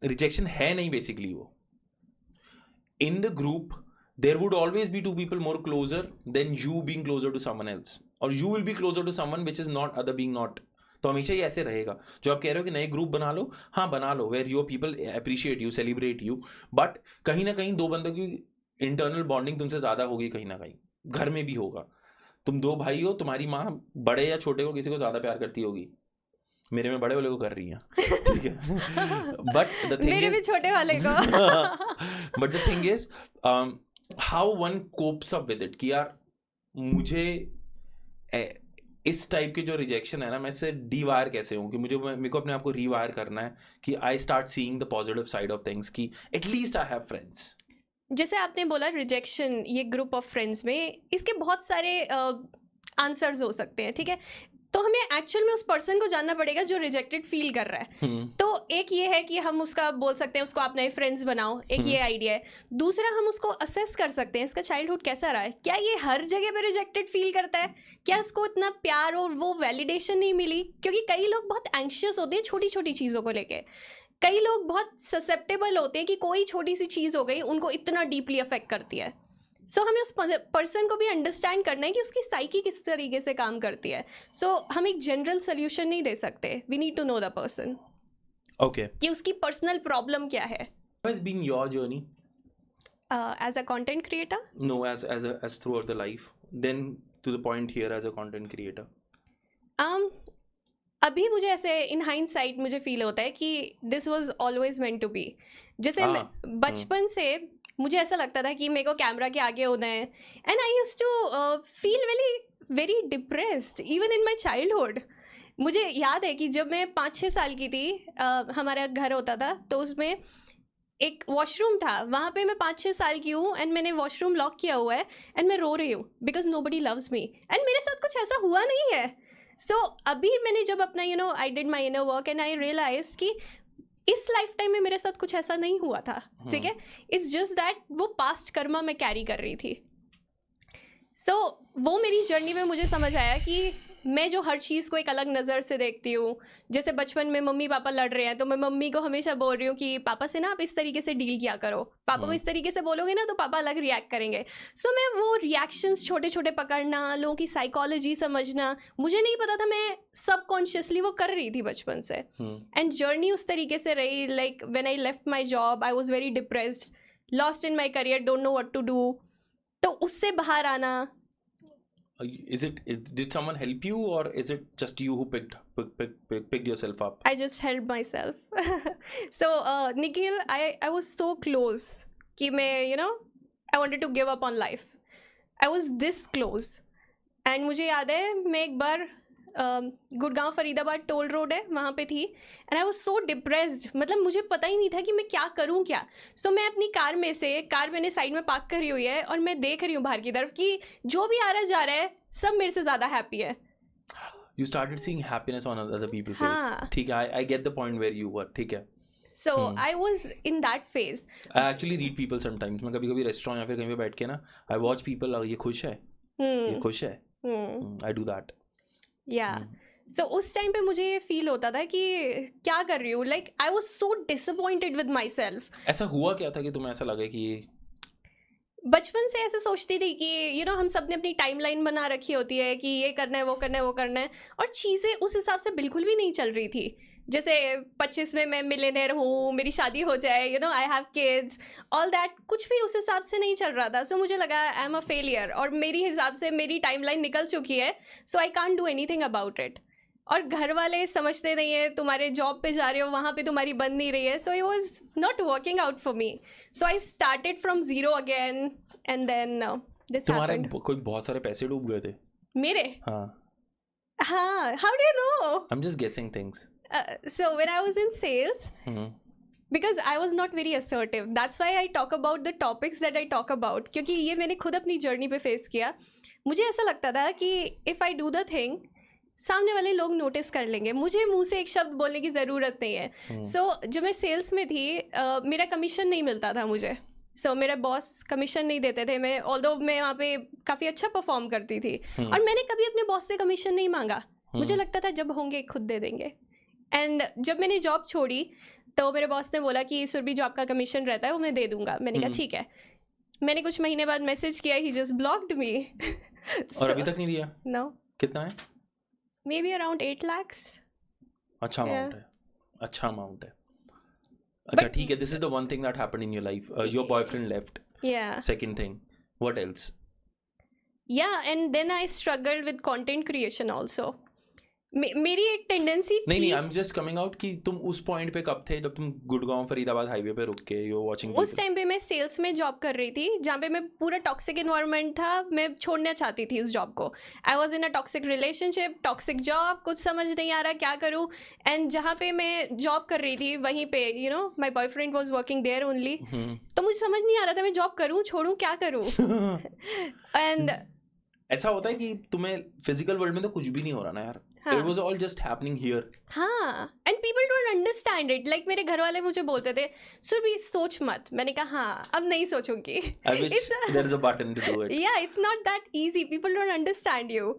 Rejection है नहीं basically वो। In the group there would always be 2 people more closer than you being closer to someone else, और you will be closer to someone which is not other being not। तो हमेशा ही ऐसे रहेगा। जो आप कह रहे हो कि नए ग्रुप बना लो, हाँ बना लो, where your people appreciate you, celebrate you, but कहीं ना कहीं 2 बंदों की इंटरनल बॉन्डिंग तुमसे ज्यादा होगी, कहीं ना कहीं घर में भी होगा। तुम 2 भाई हो, तुम्हारी माँ बड़े या छोटे को किसी को ज्यादा प्यार करती होगी, मेरे में बड़े वाले को कर रही हैं, ठीक है। बट द थिंग मेरे भी छोटे वाले को। But the thing is how one cops up with it, कि यार मुझे इस टाइप के जो रिजेक्शन है ना, मैं इससे डीवायर कैसे हूँ, कि मेरे को अपने आप को रीवायर करना है, कि I start seeing the positive side of things, कि एटलीस्ट आई हैव फ्रेंड्स। जैसे आपने बोला रिजेक्शन, ये ग्रुप ऑफ फ्रेंड्स में इसके बहुत सारे आंसर्स हो सकते हैं, ठीक है। तो हमें एक्चुअल में उस पर्सन को जानना पड़ेगा जो रिजेक्टेड फील कर रहा है। तो एक ये है कि हम उसका बोल सकते हैं उसको आप नए फ्रेंड्स बनाओ, एक ये आइडिया है। दूसरा, हम उसको असेस कर सकते हैं इसका चाइल्डहुड कैसा रहा है, क्या ये हर जगह पे रिजेक्टेड फील करता है, क्या उसको इतना प्यार और वो वैलिडेशन नहीं मिली। क्योंकि कई लोग बहुत एंग्शियस होते हैं छोटी छोटी चीज़ों को लेके, कई लोग बहुत ससेप्टेबल होते हैं कि कोई छोटी सी चीज़ हो गई उनको इतना डीपली अफेक्ट करती है। सो हमें उस पर्सन को भी अंडरस्टैंड करना है कि उसकी साइकी किस तरीके से काम करती है। सो हम एक जनरल सोल्यूशन नहीं दे सकते, we need to know the person, okay, कि उसकी पर्सनल प्रॉब्लम क्या है। What has been your journey? As a content creator? No, as throughout the life, then to the point here as a content creator. अभी मुझे ऐसे in hindsight मुझे feel होता है कि this was always meant to be. जैसे बचपन से मुझे ऐसा लगता था कि मेरे को कैमरा के आगे होना है, and I used to feel very depressed even in my childhood. मुझे याद है कि जब मैं 5-6 साल की थी, हमारा घर होता था तो उसमें एक वॉशरूम था, वहाँ पे मैं 5-6 साल की हूँ एंड मैंने वॉशरूम लॉक किया हुआ है एंड मैं रो रही हूँ because nobody loves me, and मेरे साथ कुछ ऐसा हुआ नहीं है। सो अभी मैंने जब अपना I did my inner work and I realise कि इस लाइफ टाइम में मेरे साथ कुछ ऐसा नहीं हुआ था, ठीक है। इट्स जस्ट दैट वो पास्ट कर्मा मैं कैरी कर रही थी। सो वो मेरी जर्नी में मुझे समझ आया कि मैं जो हर चीज़ को एक अलग नज़र से देखती हूँ। जैसे बचपन में मम्मी पापा लड़ रहे हैं तो मैं मम्मी को हमेशा बोल रही हूँ कि पापा से ना आप इस तरीके से डील किया करो, पापा को इस तरीके से बोलोगे ना तो पापा अलग रिएक्ट करेंगे। सो मैं वो रिएक्शंस छोटे छोटे पकड़ना, लोगों की साइकोलॉजी समझना, मुझे नहीं पता था, मैं सबकॉन्शियसली वो कर रही थी बचपन से। एंड जर्नी उस तरीके से रही, like when I left my job I was very depressed, lost in my career, don't know what to do. तो उससे बाहर आना, Did someone help you, or is it just you who picked yourself up? I just helped myself. So, Nikhil, I was so close कि मैं, I wanted to give up on life. I was this close. And मुझे याद है मैं एक बार Gurgaon Faridabad toll road है वहाँ पे थी, and I was so depressed. मतलब मुझे पता ही नहीं था कि मैं क्या करूँ क्या. सो मैं अपनी कार मैंने साइड में पार्क करी हुई है और मैं देख रही हूँ बाहर की तरफ कि जो भी आ रहा जा रहा है सब मेरे से ज़्यादा हैप्पी है. You started seeing happiness on other people's face. हाँ. ठीक है, I get the point where you were. ठीक है. So I was in that phase. I actually read people sometimes. मैं कभी-कभी रेस्टोरेंट या फिर कहीं पे बैठ के ना, I watch people, ये खुश है, ये खुश है. I do that. Yeah. So उस टाइम पे मुझे ये फील होता था कि क्या कर रही हूँ. Like I was so disappointed with myself. ऐसा हुआ क्या था कि तुम्हें ऐसा लगे कि बचपन से ऐसे सोचती थी कि हम सब ने अपनी टाइमलाइन बना रखी होती है कि ये करना है वो करना है वो करना है, और चीज़ें उस हिसाब से बिल्कुल भी नहीं चल रही थी. जैसे 25 में मैं मिलियनेयर हूँ, मेरी शादी हो जाए, I have kids, all that, कुछ भी उस हिसाब से नहीं चल रहा था. सो मुझे लगा आई एम अ फेलियर, और मेरी हिसाब से मेरी टाइमलाइन निकल चुकी है, so I can't do anything about it. और घर वाले समझते नहीं है, तुम्हारे जॉब पे जा रहे हो, वहाँ पे तुम्हारी बन नहीं रही है. So it was not working out for me. So I started from zero again, and then this happened. तुम्हारे कोई बहुत सारे पैसे डूब गए थे मेरे? हाँ, how do you know? I am just guessing things. So when I was in sales, because I was not very assertive, that's why I talk about the topics that I talk about, क्योंकि ये मैंने खुद अपनी journey पे face किया. मुझे ऐसा लगता था कि if I do the thing, सामने वाले लोग नोटिस कर लेंगे, मुझे मुंह से एक शब्द बोलने की ज़रूरत नहीं है. सो जब मैं सेल्स में थी, मेरा कमीशन नहीं मिलता था मुझे. सो मेरा बॉस कमीशन नहीं देते थे. मैं ऑल्दो मैं वहाँ पे काफ़ी अच्छा परफॉर्म करती थी, और मैंने कभी अपने बॉस से कमीशन नहीं मांगा. मुझे लगता था जब होंगे खुद दे देंगे. एंड जब मैंने जॉब छोड़ी तो मेरे बॉस ने बोला कि सुरभि जॉब का कमीशन रहता है वो मैं दे दूंगा. मैंने कहा ठीक है. मैंने कुछ महीने बाद मैसेज किया, ही जस्ट ब्लॉक्ड मी. और अभी तक नहीं दिया? नो. कितना है? May be around 8 lakhs. अच्छा अमाउंट है, अच्छा अमाउंट है. अच्छा ठीक है. This is the one thing that happened in your life. Your boyfriend left. Yeah. Second thing, what else? Yeah, and then I struggled with content creation also. मेरी एक tendency थी. नहीं, I am just coming out कि तुम उस point पे कब थे जब तुम गुड़गांव फरीदाबाद हाईवे पे रुक के यू वाचिंग? उस टाइम पे मैं सेल्स में जॉब कर रही थी, जहाँ पे मैं पूरा टॉक्सिक इन्वायरमेंट था. मैं छोड़ना चाहती थी उस जॉब को. I was in a toxic relationship, toxic job, कुछ समझ नहीं आ रहा क्या करूँ. एंड जहाँ पे मैं जॉब कर रही थी वहीं पे my boyfriend was working there only. तो मुझे समझ नहीं आ रहा था मैं जॉब करूँ छोड़ूँ क्या करूँ. एंड ऐसा होता है कि तुम्हें फिजिकल वर्ल्ड में तो कुछ भी नहीं हो रहा ना यार. It was all just happening here. हाँ, and people don't understand it. Like मेरे घर वाले मुझे बोलते थे सुरभि सोच मत. मैंने कहा हाँ अब नहीं सोचूंगी. I wish there is a button to do it. Yeah, it's not that easy. People don't understand you.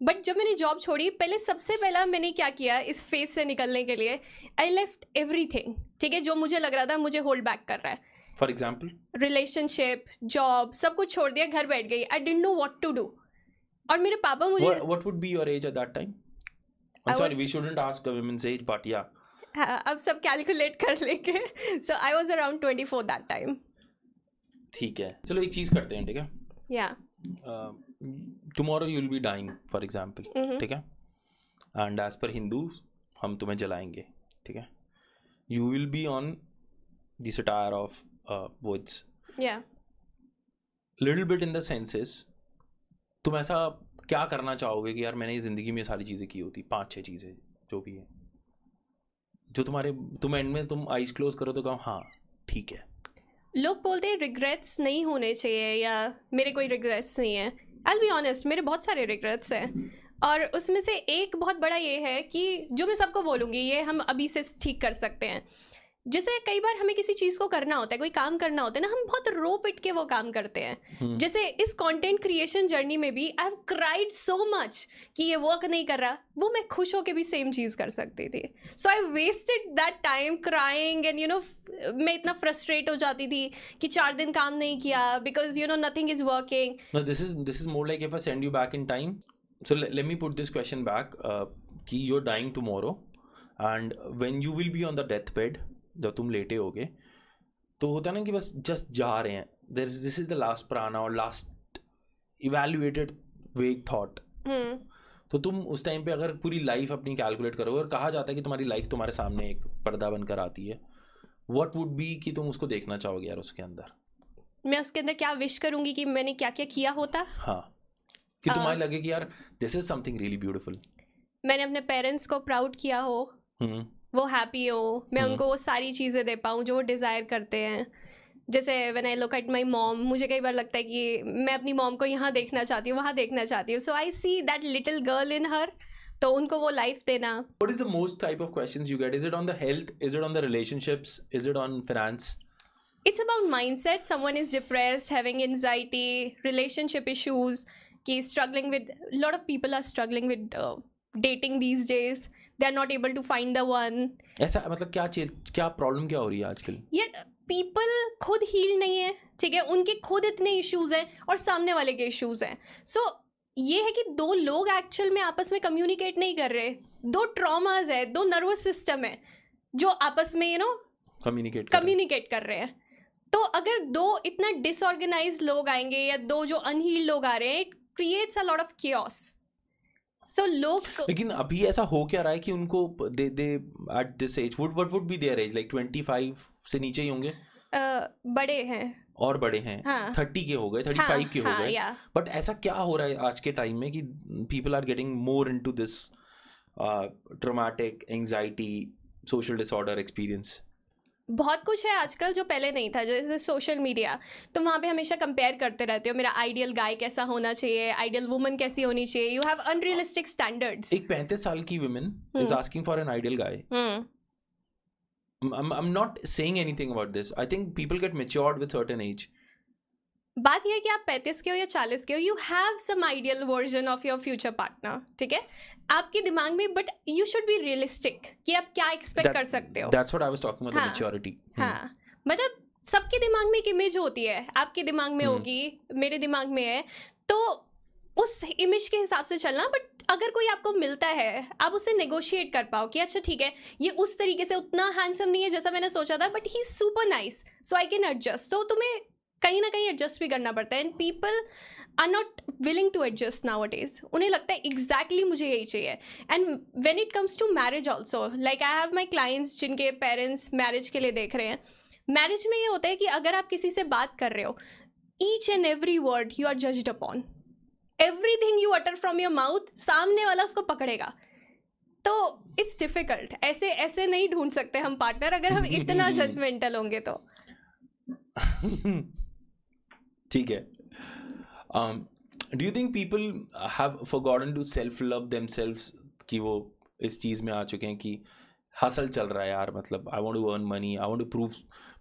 But जब मैंने जॉब छोड़ी, पहले सबसे पहला मैंने क्या किया इस फेज से निकलने के लिए, I left everything. ठीक है, जो मुझे लग रहा था मुझे होल्ड बैक कर रहा है. For example? रिलेशनशिप, जॉब, सब कुछ छोड़ दिया, घर बैठ गई. I didn't know what to do. और मेरे पापा मुझे what would be your age at that time? I'm sorry, we shouldn't ask a woman's age, but yeah. अब सब कैलकुलेट कर लेंगे. So I was around 24 that time. ठीक है, चलो एक चीज करते हैं, ठीक है? Yeah. Tomorrow you'll be dying, for example. ठीक है? And as per Hindus, हम तुम्हें जलाएंगे, ठीक है? You will be on the satire of woods. Yeah. Little bit in the senses. तुम ऐसा क्या करना चाहोगे कि यार मैंने इस जिंदगी में सारी चीज़ें की होती, 5-6 चीज़ें जो भी है, जो तुम एंड में तुम आइज क्लोज करो तो कहो हाँ ठीक है. लोग बोलते हैं रिग्रेट्स नहीं होने चाहिए, या मेरे कोई रिग्रेट्स नहीं है. आई विल बी ऑनेस्ट, मेरे बहुत सारे रिग्रेट्स हैं, और उसमें से एक बहुत बड़ा ये है कि जो मैं सबको बोलूँगी ये हम अभी से ठीक कर सकते हैं. जैसे कई बार हमें किसी चीज़ को करना होता है, कोई काम करना होता है ना, हम बहुत रो पिट के वो काम करते हैं. जैसे इस कंटेंट क्रिएशन जर्नी में भी I have cried so much कि ये वर्क नहीं कर रहा. वो मैं खुश होकर भी सेम चीज़ कर सकती थी. So I wasted that time crying, and मैं इतना फ्रस्ट्रेट हो जाती थी कि 4 दिन काम नहीं किया because nothing is working. No, this is more like if I send you back in time. So let me put this question back. कि you're dying tomorrow, and when you will be on the deathbed, जब तुम लेटे होगे तो होता है ना कि बस जस्ट जा रहे हैं, दिस इज द लास्ट प्राणा और लास्ट इवैल्यूएटेड वेग थॉट। तो तुम उस टाइम पे अगर पूरी लाइफ अपनी कैलकुलेट करोगे और कहा जाता है कि तुम्हारी लाइफ तुम्हारे सामने एक पर्दा बनकर आती है, व्हाट वुड बी कि तुम उसको देखना चाहोगे यार उसके अंदर? मैं उसके अंदर क्या विश करूंगी कि मैंने क्या क्या किया होता। हाँ, कि तुम्हारे लगे कि यार this is something really beautiful. मैंने अपने पेरेंट्स को प्राउड किया हो, वो हैप्पी हो, मैं उनको वो सारी चीज़ें दे पाऊँ जो वो डिज़ायर करते हैं। जैसे when I look at my mom, मुझे कई बार लगता है कि मैं अपनी मॉम को यहाँ देखना चाहती हूँ, वहाँ देखना चाहती हूँ, so I see that little girl in her. तो उनको वो लाइफ देना। What is the most type of questions you get? Is it on the health? Is it on the relationships? Is it on finance? It's about mindset. Someone is depressed, having anxiety, relationship issues, कि struggling with, a lot of people are struggling with dating these days. They are not able to find the one. ऐसा मतलब क्या problem क्या हो रही है आजकल? यार पीपल खुद हील नहीं है, ठीक है, उनके खुद इतने इश्यूज हैं और सामने वाले के इश्यूज हैं। सो ये है कि दो लोग एक्चुअल में आपस में कम्युनिकेट नहीं कर रहे, दो ट्रॉमास है, दो नर्वस सिस्टम है जो आपस में कम्युनिकेट कर रहे हैं। तो अगर दो इतना डिसऑर्गेनाइज्ड लोग आएंगे या दो जो अनहील्ड लोग आ रहे हैं, it creates a lot of chaos. So लोग, लेकिन अभी ऐसा हो क्या रहा है कि उनको they at this age, what would be their age, like 25 से नीचे ही होंगे? बड़े हैं और बड़े हैं, हाँ. 30 के हो गए, 35 के हो गए। बट ऐसा क्या हो रहा है आज के टाइम में कि people are getting more into this traumatic anxiety social disorder experience? बहुत कुछ है आजकल जो पहले नहीं था, जैसे सोशल मीडिया, तो वहाँ पे हमेशा कंपेयर करते रहते हो, मेरा आइडियल गाय कैसा होना चाहिए, आइडियल वुमन कैसी होनी चाहिए, यू हैव अनरियलिस्टिक स्टैंडर्ड्स। एक 35 साल की woman is asking for an ideal guy. I'm not saying anything about this. I think people get matured with certain age. बात यह है कि आप 35 के हो या 40 के हो, you have some ideal version of your future partner, ठीक है, आपके दिमाग में, but you should be realistic कि आप क्या एक्सपेक्ट कर सकते हो। That's what I was talking about, the maturity. हाँ, मतलब सबके दिमाग में एक इमेज होती है, आपके दिमाग में होगी, मेरे दिमाग में है, तो उस इमेज के हिसाब से चलना। बट अगर कोई आपको मिलता है, आप उससे नेगोशिएट कर पाओ कि अच्छा ठीक है, ये उस तरीके से उतना हैंडसम नहीं है जैसा मैंने सोचा था, but he is super nice, so I can adjust. तो तुम्हें कहीं ना कहीं एडजस्ट भी करना पड़ता है, and people are not willing to adjust now it is. उन्हें लगता है एग्जैक्टली मुझे यही चाहिए। And when it comes to marriage also, like I have my clients जिनके पेरेंट्स मैरिज के लिए देख रहे हैं। मैरिज में ये होता है कि अगर आप किसी से बात कर रहे हो, each and every word you are judged upon, everything you utter from your mouth, सामने वाला उसको पकड़ेगा। तो इट्स डिफिकल्ट, ऐसे नहीं ढूंढ सकते हम पार्टनर अगर हम इतना जजमेंटल होंगे तो। ठीक है। Do you think people have forgotten to self love themselves, कि वो इस चीज़ में आ चुके हैं कि हसल चल रहा है यार, मतलब I want to earn money, I want to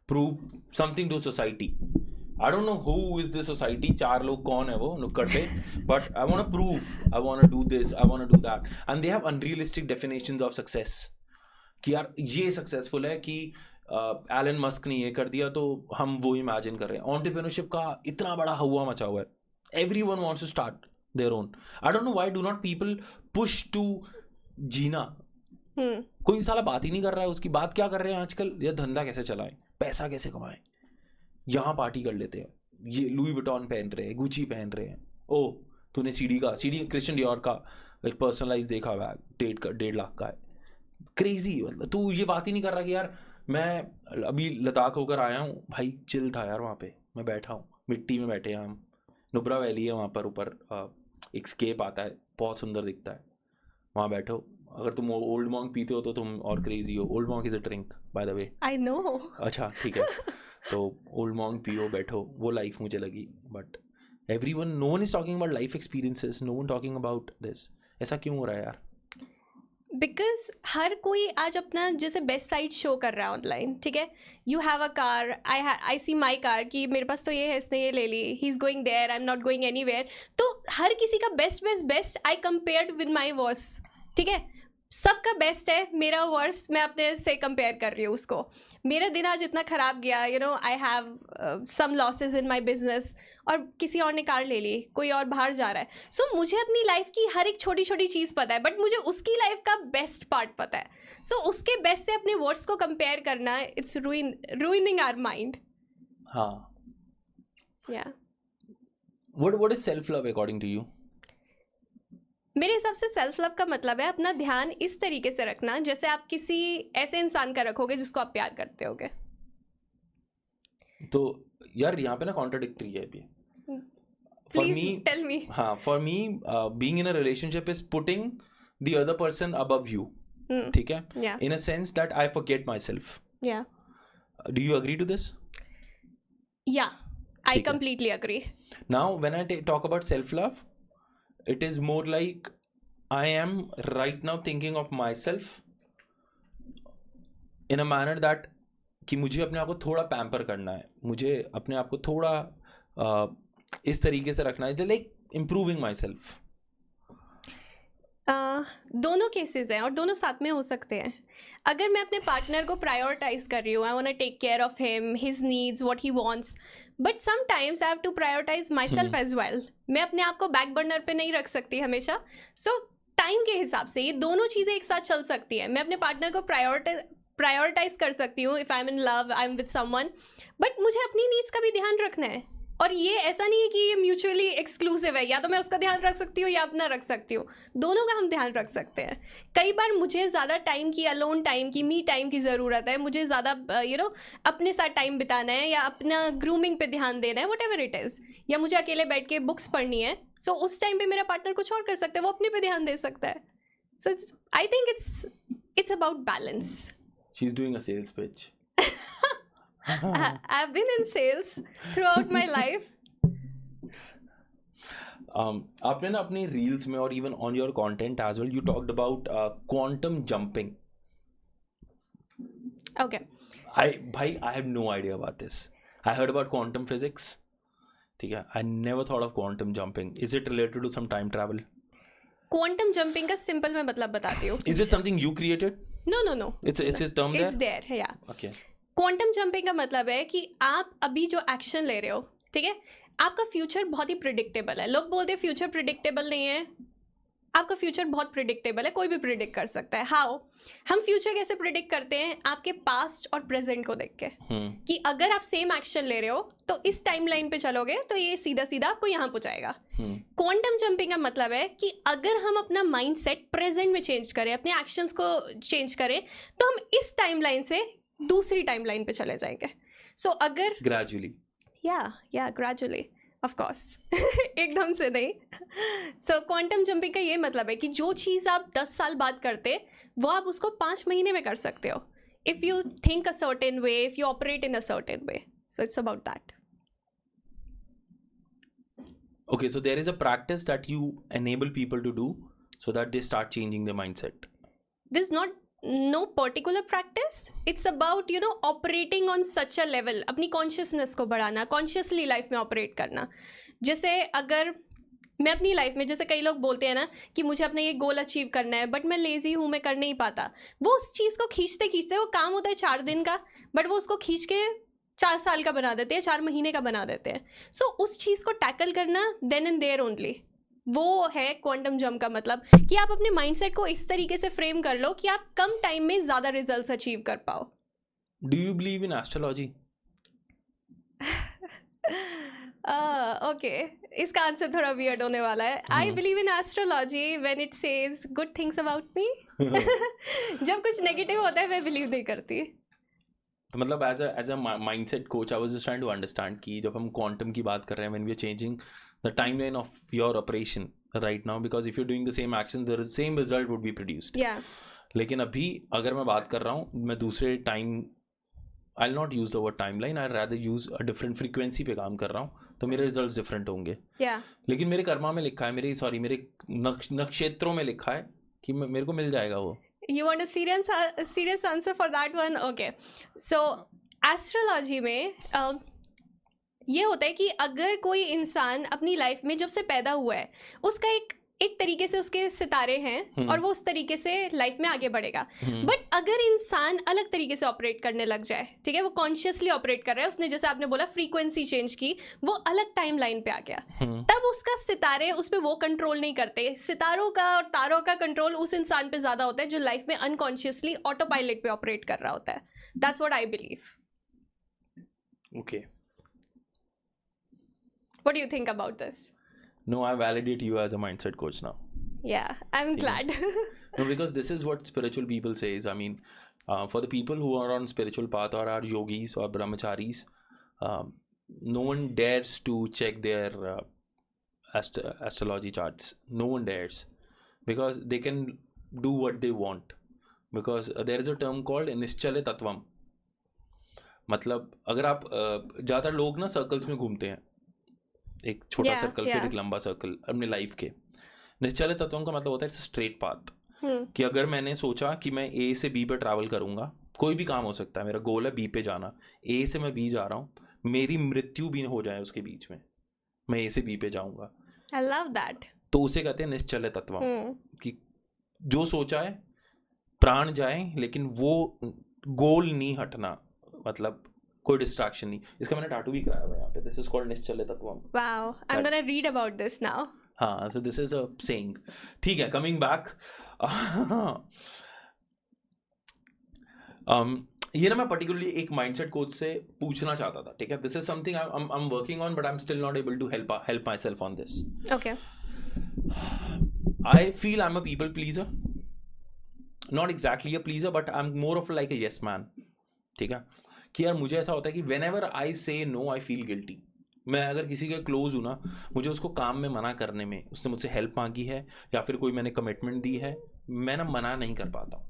prove something to society. I don't know who is this society, 4 लोग कौन है वो नुक्कड़ पे, but I want to prove, I want to do this, I want to do that, and they have unrealistic definitions of success कि यार ये successful है कि एलन मस्क ने ये कर दिया तो हम वो इमेजिन कर रहे हैं। एंटरप्रेन्योरशिप का इतना बड़ा हवा मचा हुआ है, everyone wants to start their own. I don't know why do not people push to जीना। कोई साला बात ही नहीं कर रहा है उसकी। बात क्या कर रहे हैं आजकल, ये धंधा कैसे चलाएं, पैसा कैसे कमाएं, यहाँ पार्टी कर लेते हैं, ये लुई विटॉन पहन रहे हैं, गुची पहन रहे हैं, ओ तूने सीडी क्रिश्चियन डियोर का एक पर्सनलाइज देखा बैग 1.5 लाख का है, क्रेजी। मतलब तू ये बात ही नहीं कर रहा कि यार मैं अभी लद्दाख होकर आया हूँ भाई, चिल था यार वहाँ पे, मैं बैठा हूँ, मिट्टी में बैठे हैं हम, नुब्रा वैली है वहाँ पर, ऊपर एक स्केप आता है, बहुत सुंदर दिखता है, वहाँ बैठो। अगर तुम ओल्ड मॉन्क पीते हो तो तुम और क्रेजी हो। Old monk is a drink by the way, I know. अच्छा ठीक है, तो ओल्ड मॉन्क पियो, बैठो, वो लाइफ मुझे लगी। But everyone, no one is talking about life experiences, no one talking about this. ऐसा क्यों हो रहा है यार? बिकॉज हर कोई आज अपना जैसे बेस्ट साइड शो कर रहा है ऑनलाइन, ठीक है। You have a car, I see my car, कि मेरे पास तो ये है, इसने ये ले ली, he is going there, I am not going anywhere. तो हर किसी का best I compared with my worse, ठीक है, सबका बेस्ट है, मेरा वर्स मैं अपने से कंपेयर कर रही हूँ उसको। मेरा दिन आज इतना ख़राब गया, you know, I have some losses in my business, और किसी और ने कार ले ली, कोई और बाहर जा रहा है। सो मुझे अपनी लाइफ की हर एक छोटी छोटी चीज़ पता है, बट मुझे उसकी लाइफ का बेस्ट पार्ट पता है। सो उसके बेस्ट से अपने वर्ड्स को कंपेयर करना, इट्स रूइनिंग आवर माइंड। हाँ, या what is self love according to you? मेरे हिसाब से सेल्फ लव का मतलब है अपना ध्यान इस तरीके से रखना जैसे आप किसी ऐसे इंसान का रखोगे जिसको आप प्यार करते होगे. तो यार यहाँ पे ना कॉन्ट्राडिक्टरी है अभी. For Please me, tell me. हाँ, for me, being in a relationship is putting the other person above you. ठीक है? Yeah. In a sense that I forget myself. Yeah. Do you agree to this? Yeah. I ठीक है. completely agree. Now, when I talk about self-love, it is more like I am right now thinking of myself in a manner that कि मुझे अपने आप को थोड़ा pamper करना है, मुझे अपने आप को थोड़ा इस तरीके से रखना है, लाइक इम्प्रूविंग माई सेल्फ. दोनों केसेस हैं और दोनों साथ में हो सकते हैं. अगर मैं अपने पार्टनर को प्रायोरिटाइज कर रही हूँ, I want to take care of him, his needs, what he wants, but sometimes I have to prioritise my self as well. मैं अपने आप को बैक बर्नर पे नहीं रख सकती हमेशा. सो टाइम के हिसाब से ये दोनों चीज़ें एक साथ चल सकती है. मैं अपने पार्टनर को प्रायोरिटाइज कर सकती हूँ if I am in love, I am with someone, but मुझे अपनी नीड्स का भी ध्यान रखना है. और ये ऐसा नहीं है कि ये म्यूचुअली एक्सक्लूसिव है, या तो मैं उसका ध्यान रख सकती हूँ या अपना रख सकती हूँ. दोनों का हम ध्यान रख सकते हैं. कई बार मुझे ज़्यादा टाइम की, अलोन टाइम की, मी टाइम की ज़रूरत है. मुझे ज़्यादा अपने साथ टाइम बिताना है या अपना ग्रूमिंग पे ध्यान देना है, वट एवर इट इज़, या मुझे अकेले बैठ के बुक्स पढ़नी है. सो उस टाइम पे मेरा पार्टनर कुछ और कर सकता है, वो अपने पे ध्यान दे सकता है. So I think it's about balance. She is doing a sales pitch. I've been in sales throughout my life. आपने ना अपने रील्स में और even on your content as well you talked about quantum jumping. Okay. I have no idea about this. I heard about quantum physics. ठीक है. I never thought of quantum jumping. Is it related to some time travel? Quantum jumping का simple मैं मतलब बताती हूँ. Is it something you created? No. It's a term there? It's there, yeah. Okay. Quantum jumping का मतलब है कि आप अभी जो एक्शन ले रहे हो, ठीक है, आपका फ्यूचर बहुत ही प्रिडिक्टेबल है. लोग बोलते हैं फ्यूचर प्रिडिक्टेबल नहीं है. आपका फ्यूचर बहुत प्रिडिक्टेबल है, कोई भी प्रिडिक्ट कर सकता है. हाउ? हम फ्यूचर कैसे प्रिडिक्ट करते हैं? आपके पास्ट और प्रेजेंट को देख के, कि अगर आप सेम एक्शन ले रहे हो तो इस टाइमलाइन पे चलोगे तो ये सीधा सीधा आपको यहाँ पहुँचाएगा. क्वांटम जंपिंग का मतलब है कि अगर हम अपना माइंड सेट प्रेजेंट में चेंज करें, अपने एक्शंस को चेंज करें, तो हम इस टाइमलाइन से दूसरी टाइमलाइन पे चले जाएंगे. सो अगर ग्रेजुअली, या ग्रेजुअली, ऑफ कोर्स, एकदम से नहीं. सो क्वांटम जंपिंग का ये मतलब है कि जो चीज़ आप 10 साल बाद करते, वो आप उसको 5 महीने में कर सकते हो, if you think a certain way, if you operate in a certain way. So it's about that. Okay, so there is a practice that you enable people to do so that they start changing their mindset. This is not no particular practice. It's about operating on such a level. अपनी consciousness को बढ़ाना, consciously life में operate करना. जैसे अगर मैं अपनी life में, जैसे कई लोग बोलते हैं ना कि मुझे अपना ये गोल अचीव करना है, बट मैं लेजी हूँ, मैं कर नहीं पाता. वो उस चीज़ को खींचते खींचते, वो काम होता है 4 दिन का, बट वो उसको खींच के 4 साल का बना देते हैं, 4 महीने का बना देते हैं. सो उस चीज़ को टैकल करना देन एंड देयर ओनली, वो है क्वांटम जंप का मतलब. कि आप अपने माइंडसेट को इस तरीके से फ्रेम कर लो कि आप कम टाइम में ज़्यादा रिजल्ट्स अचीव कर पाओ. Do you believe in astrology? Okay, इसका आंसर थोड़ा वियर्ड होने वाला है. I believe in astrology when it says good things about me. जब कुछ नेगेटिव होता है मैं बिलीव नहीं करती. तो मतलब as a mindset coach I was just trying to understand कि जब हम क्वांटम की बात कर रहे हैं, when we are changing the timeline of your operation right now, because if you doing the same action the same result would be produced. लेकिन अभी अगर मैं बात कर रहा हूँ, मैं दूसरे time, I will not use the word timeline, I rather use a different frequency पे काम कर रहा हूँ, तो मेरे रिजल्ट डिफरेंट होंगे. लेकिन मेरे कर्मा में लिखा है, मेरे नक्षत्रों में लिखा है कि मेरे को मिल जाएगा वो. You want a serious answer for that one? Okay. So astrology में ये होता है कि अगर कोई इंसान अपनी लाइफ में जब से पैदा हुआ है, उसका एक तरीके से उसके सितारे हैं और वो उस तरीके से लाइफ में आगे बढ़ेगा. बट अगर इंसान अलग तरीके से ऑपरेट करने लग जाए, ठीक है, वो कॉन्शियसली ऑपरेट कर रहा है, उसने जैसे आपने बोला फ्रीक्वेंसी चेंज की, वो अलग टाइम लाइन पे आ गया, तब उसका सितारे उस पर वो कंट्रोल नहीं करते. सितारों का और तारों का कंट्रोल उस इंसान पे ज्यादा होता है जो लाइफ में अनकॉन्शियसली ऑटो पायलट पे ऑपरेट कर रहा होता है. That's what I believe. Okay. What do you think about this? No, I validate you as a mindset coach now. Yeah, I'm ठीक है? glad. No, because this is what spiritual people says. I mean, for the people who are on spiritual path or are yogis or brahmacharis, no one dares to check their astrology charts. No one dares, because they can do what they want. Because there is a term called निश्चल तत्वम. मतलब अगर आप ज़्यादातर लोग ना circles में घूमते हैं, एक छोटा Yeah, सर्कल फिर yeah. एक लंबा सर्कल अपने लाइफ के. निश्चल तत्वम का मतलब होता है स्ट्रेट पाथ. कि अगर मैंने सोचा कि मैं ए से बी पे ट्रैवल करूंगा, कोई भी काम हो सकता है, मेरा गोल है बी पे जाना, ए से मैं बी जा रहा हूँ, मेरी मृत्यु भी हो जाए उसके बीच में, मैं ए से बी पे जाऊंगा, I love that. तो उसे कहते हैं निश्चल तत्व. Hmm. कि जो सोचा है प्राण जाए, लेकिन वो गोल नहीं हटना, मतलब कोई डिस्ट्रैक्शन नहीं. इसका मैंने टाटू भी कराया हुआ है यहाँ पे. दिस इज कॉल्ड निश्चल तत्व. Wow, I'm gonna read about this now. हाँ, so this is a saying. ठीक है, coming back. ये ना मैं particularly एक mindset coach से पूछना चाहता था. ठीक है, this is something I'm working on, but I'm still not able to help myself on this. Okay. I feel I'm a people pleaser. Not exactly a pleaser, but I'm more of like a yes man. ठीक है, कि यार मुझे ऐसा होता है कि whenever I say no, I feel guilty. मैं अगर किसी के क्लोज हूँ ना, मुझे उसको काम में मना करने में, उसने मुझसे हेल्प मांगी है या फिर कोई मैंने कमिटमेंट दी है, मैं ना मना नहीं कर पाता हूँ.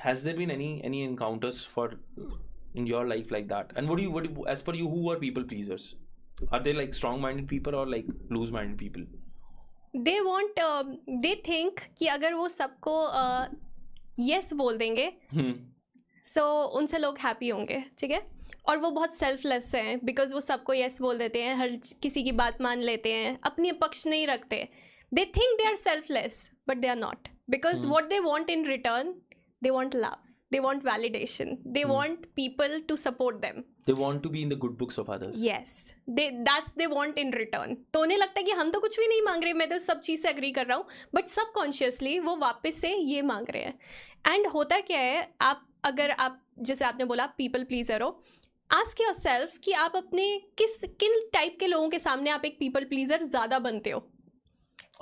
Has there been any encounters for in your life like that? And what do you as per you, who are people pleasers? Are they like strong-minded people or like loose-minded people? They want, they think कि अगर वो सबको yes बोल देंगे, so उनसे लोग happy होंगे. ठीक है, और वो बहुत सेल्फलेस हैं, बिकॉज वो सबको येस बोल देते हैं, हर किसी की बात मान लेते हैं, अपनी पक्ष नहीं रखते. They think they are selfless, but they are not, because what they want in return, they want love, they want validation, they want people to support them. They want to be in the good books of others. Yes, that's they want in return. तो उन्हें लगता है कि हम तो कुछ भी नहीं मांग रहे, मैं तो सब चीज़ से अग्री कर रहा हूँ, बट सबकॉन्शियसली वो वापस से ये मांग रहे हैं. एंड होता क्या है, अगर आप जैसे आपने बोला पीपल प्लीजर हो, आस्क योरसेल्फ कि आप अपने किन टाइप के लोगों के सामने आप एक पीपल प्लीजर ज़्यादा बनते हो.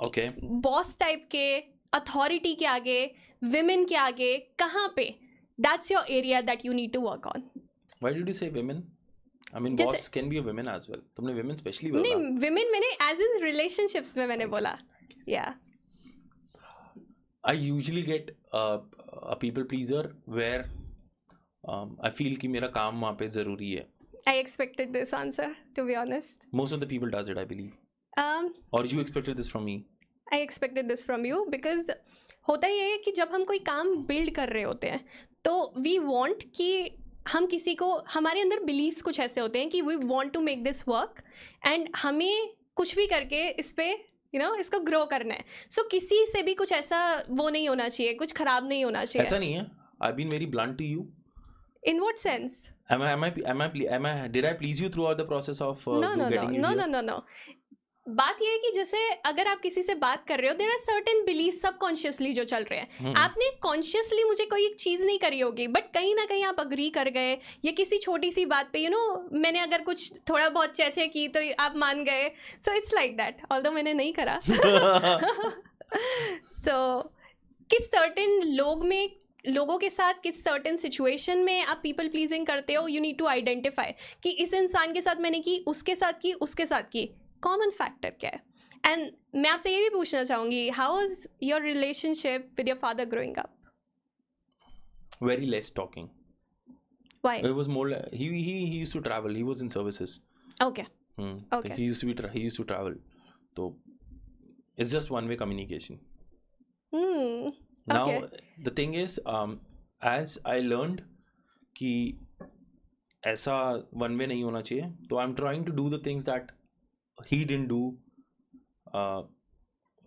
Okay. बॉस टाइप के, अथॉरिटी के आगे, विमेन के आगे, कहाँ पे? That's your area that you need to work on. Why did you say women? I mean, जैसे, boss can be a women as well. तुमने women specially बोला. नहीं, विमेन मैंने एज इन रिलेशनशिप्स में मैंने बोला. या I usually get a people pleaser where I feel कि मेरा काम वहाँ पे ज़रूरी है. I expected this answer, to be honest. Most of the people does it, I believe. Or you expected this from me? I expected this from you because होता ये है कि जब हम कोई काम बिल्ड कर रहे होते हैं, तो we want कि हम किसी को, हमारे अंदर बिलीव्स कुछ ऐसे होते हैं कि we want to make this work and हमें कुछ भी करके इस पे इसको ग्रो करना है. सो किसी से भी कुछ ऐसा वो नहीं होना चाहिए, कुछ खराब नहीं होना चाहिए. ऐसा नहीं है. I've been very blunt to you. In what sense? Did I please you throughout the process of getting you here? No. बात ये है कि जैसे अगर आप किसी से बात कर रहे हो, there are certain beliefs subconsciously जो चल रहे हैं. आपने कॉन्शियसली मुझे कोई चीज़ नहीं करी होगी, बट कहीं ना कहीं आप अग्री कर गए, या किसी छोटी सी बात पे मैंने अगर कुछ थोड़ा बहुत चेचे की तो आप मान गए. So it's like that, although मैंने नहीं करा. सो किस सर्टेन लोगों के साथ, किस सर्टेन सिचुएशन में आप पीपल प्लीजिंग करते हो, यू नीड टू आइडेंटिफाई कि इस इंसान के साथ मैंने की, उसके साथ की, कॉमन फैक्टर क्या है. एंड मैं आपसे ये भी पूछना चाहूँगी, how was your relationship with your father growing up? Very less talking. Why? It was more like, he used to travel. He was in services. Okay. Okay. He used to travel. So it's just one way communication. Now Okay. the thing is, as I learned कि ऐसा one way नहीं होना चाहिए, तो I'm trying to do the things that he didn't do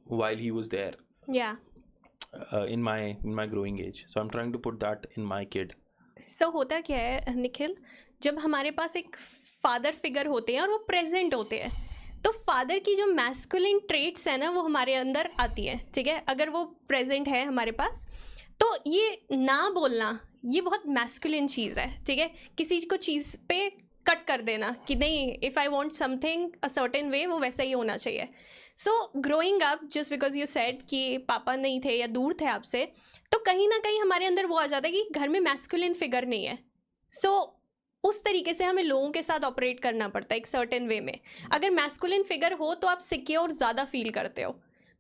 while he was there. Yeah. In my growing age. So I'm trying to put that in my kid. So होता क्या है निखिल, जब हमारे पास एक फादर फिगर होते हैं और वो प्रेजेंट होते हैं, तो फादर की जो मैस्कुलिन ट्रेट्स है ना, वो हमारे अंदर आती है. ठीक है, अगर वो प्रेजेंट है हमारे पास, तो ये ना बोलना, ये बहुत मैस्कुलिन चीज़ है. ठीक है, किसी को चीज़ पे कट कर देना कि नहीं, if I want something a certain way वो वैसा ही होना चाहिए. सो growing up, just because you said कि पापा नहीं थे या दूर थे आपसे, तो कहीं ना कहीं हमारे अंदर वो आ जाता है कि घर में मैस्कुलिन फिगर नहीं है. सो उस तरीके से हमें लोगों के साथ ऑपरेट करना पड़ता है एक सर्टेन वे में. अगर मैस्कुलिन फिगर हो तो आप सिक्योर ज़्यादा फील करते हो,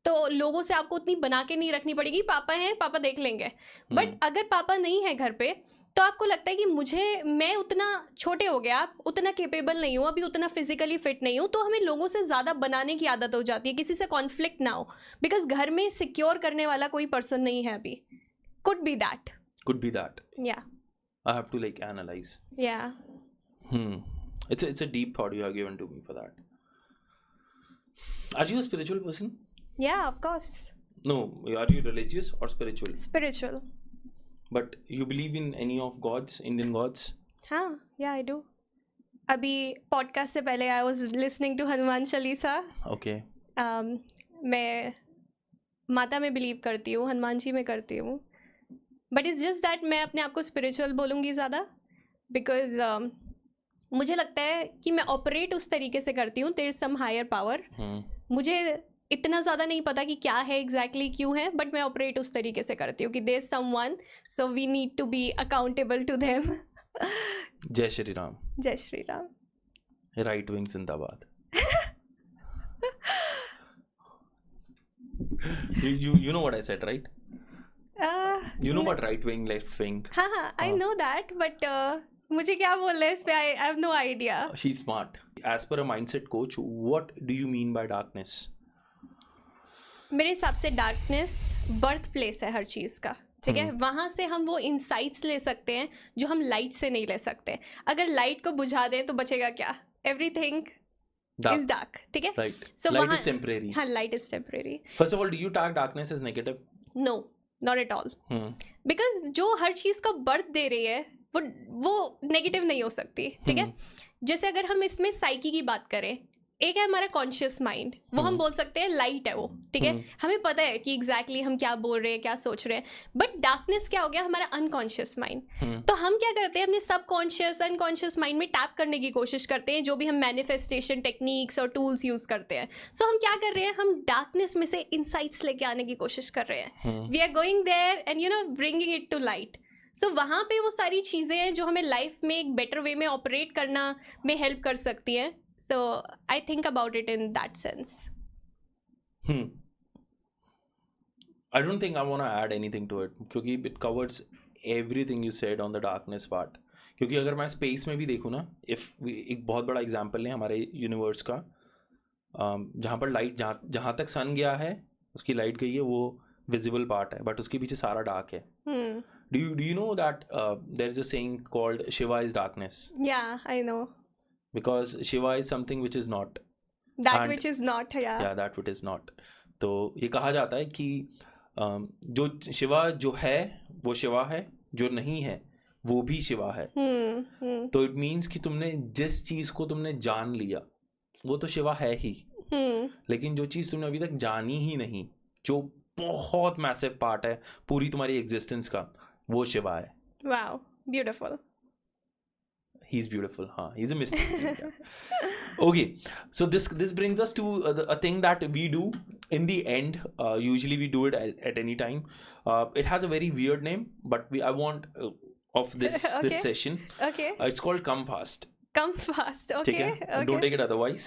तो लोगों से आपको उतनी बना के नहीं रखनी पड़ेगी. पापा हैं, पापा देख लेंगे. बट अगर पापा नहीं है घर पे, तो आपको लगता है कि मैं उतना छोटे हो गया, आप उतना केपेबल नहीं हूँ, अभी उतना फिजिकली फिट नहीं हूँ, तो हमें लोगों से ज़्यादा बनाने की आदत हो जाती है, किसी से कॉन्फ्लिक्ट ना हो, बिकॉज घर में सिक्योर करने वाला कोई पर्सन नहीं है अभी. Could be that. या I have to like analyze. It's a deep thought you have given to me for that. Are you a spiritual person? Yeah, of course. No, are you religious or spiritual? Spiritual. But you believe in any of gods, Indian gods? हाँ, yeah, I do. अभी podcast से पहले I was listening to Hanuman Chalisa. Okay. मैं माता में believe करती हूँ, हनुमान जी में करती हूँ. बट इट्स जस्ट दैट मैं अपने आप को स्पिरिचुअल बोलूँगी ज़्यादा, बिकॉज मुझे लगता है कि मैं ऑपरेट उस तरीके से करती हूँ, there is some higher power. मुझे इतना ज़्यादा नहीं पता कि क्या है एग्जैक्टली, क्यों है, बट मैं ऑपरेट उस तरीके से करती हूँ कि there is someone, so we need to be accountable to them. जय श्री राम. जय श्री राम. राइट विंग जिंदाबाद. you know what I said, right? You know what right wing, left wing? हाँ, I know that, but मुझे क्या बोल रहे हैं इस पे, I have no idea. She's smart. As per a mindset coach, what do you mean by darkness? मेरे हिसाब से डार्कनेस बर्थ प्लेस है हर चीज़ का, ठीक है. वहाँ से हम वो इंसाइट्स ले सकते हैं जो हम लाइट से नहीं ले सकते. अगर लाइट को बुझा दें तो बचेगा क्या? एवरीथिंग is dark, ठीक है. Right. So light is temporary. हाँ, light is temporary. First of all, do you tag darkness as negative? No, not at all. Because जो हर चीज़ का बर्थ दे रही है वो नेगेटिव नहीं हो सकती, ठीक है. जैसे अगर हम इसमें साइकी की बात करें, एक है हमारा कॉन्शियस माइंड, वो हम बोल सकते हैं लाइट है वो, ठीक है. हमें पता है कि एग्जैक्टली हम क्या बोल रहे हैं, क्या सोच रहे हैं. बट डार्कनेस क्या हो गया? हमारा अनकॉन्शियस माइंड. तो हम क्या करते हैं, अपने सबकॉन्शियस अनकॉन्शियस माइंड में टैप करने की कोशिश करते हैं, जो भी हम मैनिफेस्टेशन टेक्निक्स और टूल्स यूज करते हैं. सो हम क्या कर रहे हैं, हम डार्कनेस में से इंसाइट्स लेके आने की कोशिश कर रहे हैं. We are going there and bringing it to light. So वहाँ पे वो सारी चीज़ें हैं जो हमें लाइफ में एक बेटर वे में ऑपरेट करना में हेल्प कर सकती हैं. So I think about it in that sense. I don't think I want to add anything to it, क्योंकि it covers everything you said on the darkness part. क्योंकि अगर मैं स्पेस में भी देखूँ ना, एक बहुत बड़ा एग्जाम्पल है हमारे यूनिवर्स का, जहाँ पर लाइट जहाँ तक सन गया है उसकी लाइट गई है, वो विजिबल पार्ट है, बट उसके पीछे सारा डार्क है. Do you know that there is a saying called Shiva is darkness? Yeah, I know. Because Shiva is something which is not. That which is not, yeah. Yeah, that which is not. तो ये कहा जाता है कि जो शिवा जो है वो शिवा है, जो नहीं है वो भी शिवा है. तो इट मीन्स कि तुमने जिस चीज को तुमने जान लिया वो तो शिवा है ही, लेकिन जो चीज तुमने अभी तक जानी ही नहीं, जो बहुत मैसिव पार्ट है पूरी तुम्हारी एग्जिस्टेंस का, वो शिवा है. Wow, beautiful. He's beautiful, huh? He's a mystic. Okay, so this brings us to a thing that we do in the end. Usually we do it at any time. It has a very weird name, but I want of this this session. Okay. It's called Come Fast. Come Fast. Okay. Okay. Don't take it otherwise.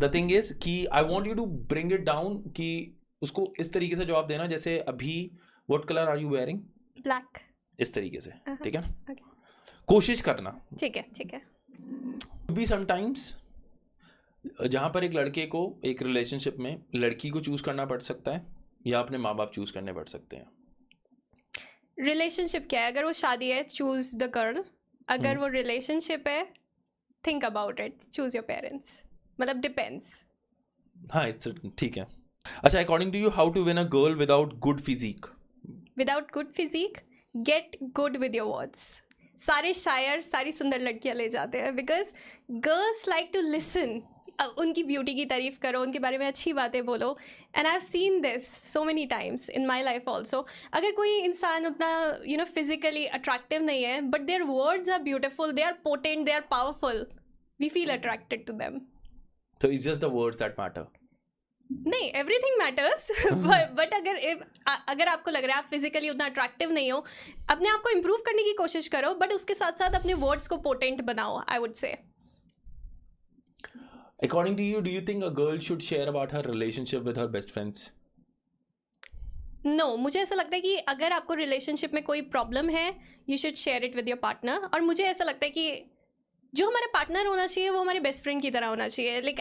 The thing is कि I want you to bring it down कि उसको इस तरीके से जवाब देना जैसे अभी what color are you wearing? Black. इस तरीके से, ठीक है ना? Okay. कोशिश करना. ठीक है. भी समटाइम्स जहाँ पर एक लड़के को एक रिलेशनशिप में लड़की को चूज करना पड़ सकता है या अपने माँ बाप चूज करने पड़ सकते हैं. रिलेशनशिप क्या है? अगर वो शादी है, चूज द गर्ल. अगर वो रिलेशनशिप है, think about it, choose your parents. मतलब डिपेंड्स. हाँ, इट्स ठीक है. अच्छा, according to you how to win a girl without good physique? Without good physique, get good with your words. सारे शायर सारी सुंदर लड़कियां ले जाते हैं, because girls like to listen. उनकी ब्यूटी की तारीफ करो, उनके बारे में अच्छी बातें बोलो. And I have seen this so many times in my life also. अगर कोई इंसान उतना फिजिकली अट्रैक्टिव नहीं है, but their words are beautiful, they are potent, they are powerful, we feel attracted to them. So it's just the words that matter. नहीं, everything matters. But अगर आपको लग रहा है आप फिजिकली उतना अट्रैक्टिव नहीं हो, अपने आप को इम्प्रूव करने की कोशिश करो, बट उसके साथ साथ अपने वर्ड्स को पोटेंट बनाओ, आई वुड से. According to you, do you think a girl should share about her relationship with her best friends? नो, मुझे ऐसा लगता है कि अगर आपको रिलेशनशिप में कोई प्रॉब्लम है, you should share it with your partner. और मुझे ऐसा लगता है कि जो हमारा पार्टनर होना चाहिए वो हमारे बेस्ट फ्रेंड की तरह होना चाहिए. Like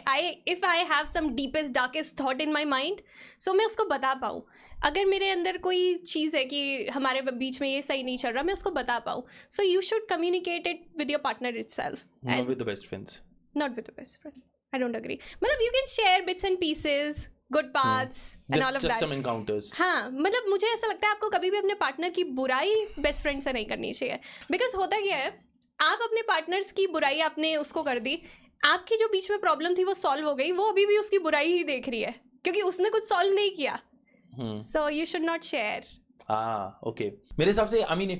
if I have some deepest darkest thought in my mind, so मैं उसको बता पाऊँ. अगर मेरे अंदर कोई चीज़ है कि हमारे बीच में ये सही नहीं चल रहा, मैं उसको बता पाऊँ. So you should communicate it with your partner itself, Not with the best friends. Not with the best friend. I don't agree. मतलब you can share bits and pieces, good parts and all of Just that. some encounters. हाँ, मतलब मुझे ऐसा लगता है आपको कभी भी अपने पार्टनर की बुराई बेस्ट फ्रेंड से नहीं करनी चाहिए. बिकॉज होता क्या है, आप अपने पार्टनर्स की बुराई आपने उसको कर दी, आपकी जो बीच में प्रॉब्लम थी वो सॉल्व हो गई, वो अभी भी उसकी बुराई ही देख रही है क्योंकि उसने कुछ सॉल्व नहीं किया. सो you should not share. Okay. मेरे हिसाब से I mean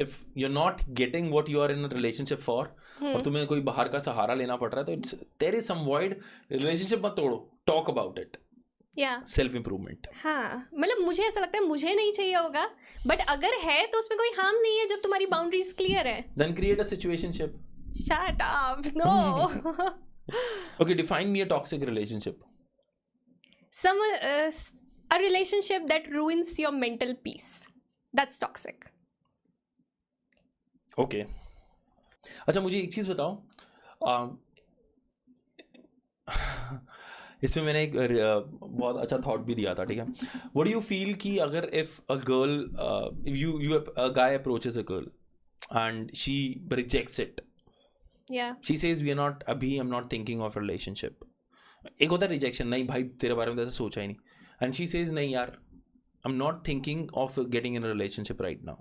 if you're not getting what you are in a relationship for, और तुम्हें कोई बाहर का सहारा लेना पड़ रहा है, तो there is some void. Relationship मत तोड़ो, talk about it. या Self improvement. हाँ, मतलब मुझे ऐसा लगता है मुझे नहीं चाहिए होगा, बट अगर है तो उसमें कोई हार्म नहीं है जब तुम्हारी बाउंड्रीज क्लियर है. Then create a situationship. Shut up. No. Okay, define me a toxic relationship. A relationship that ruins your mental peace, that's toxic. Okay. अच्छा, मुझे एक चीज़ बताओ. इसमें मैंने एक बहुत अच्छा थॉट भी दिया था, ठीक है. व्हाट डू यू फील कि अगर if a girl, you a guy approaches a girl and she rejects it, Yeah. She says we are not, अभी I am not thinking of relationship. एक होता है रिजेक्शन, नहीं भाई तेरे बारे में तो ऐसा सोचा ही नहीं, एंड शी सेज नहीं यार, I am not thinking of getting in a relationship right now.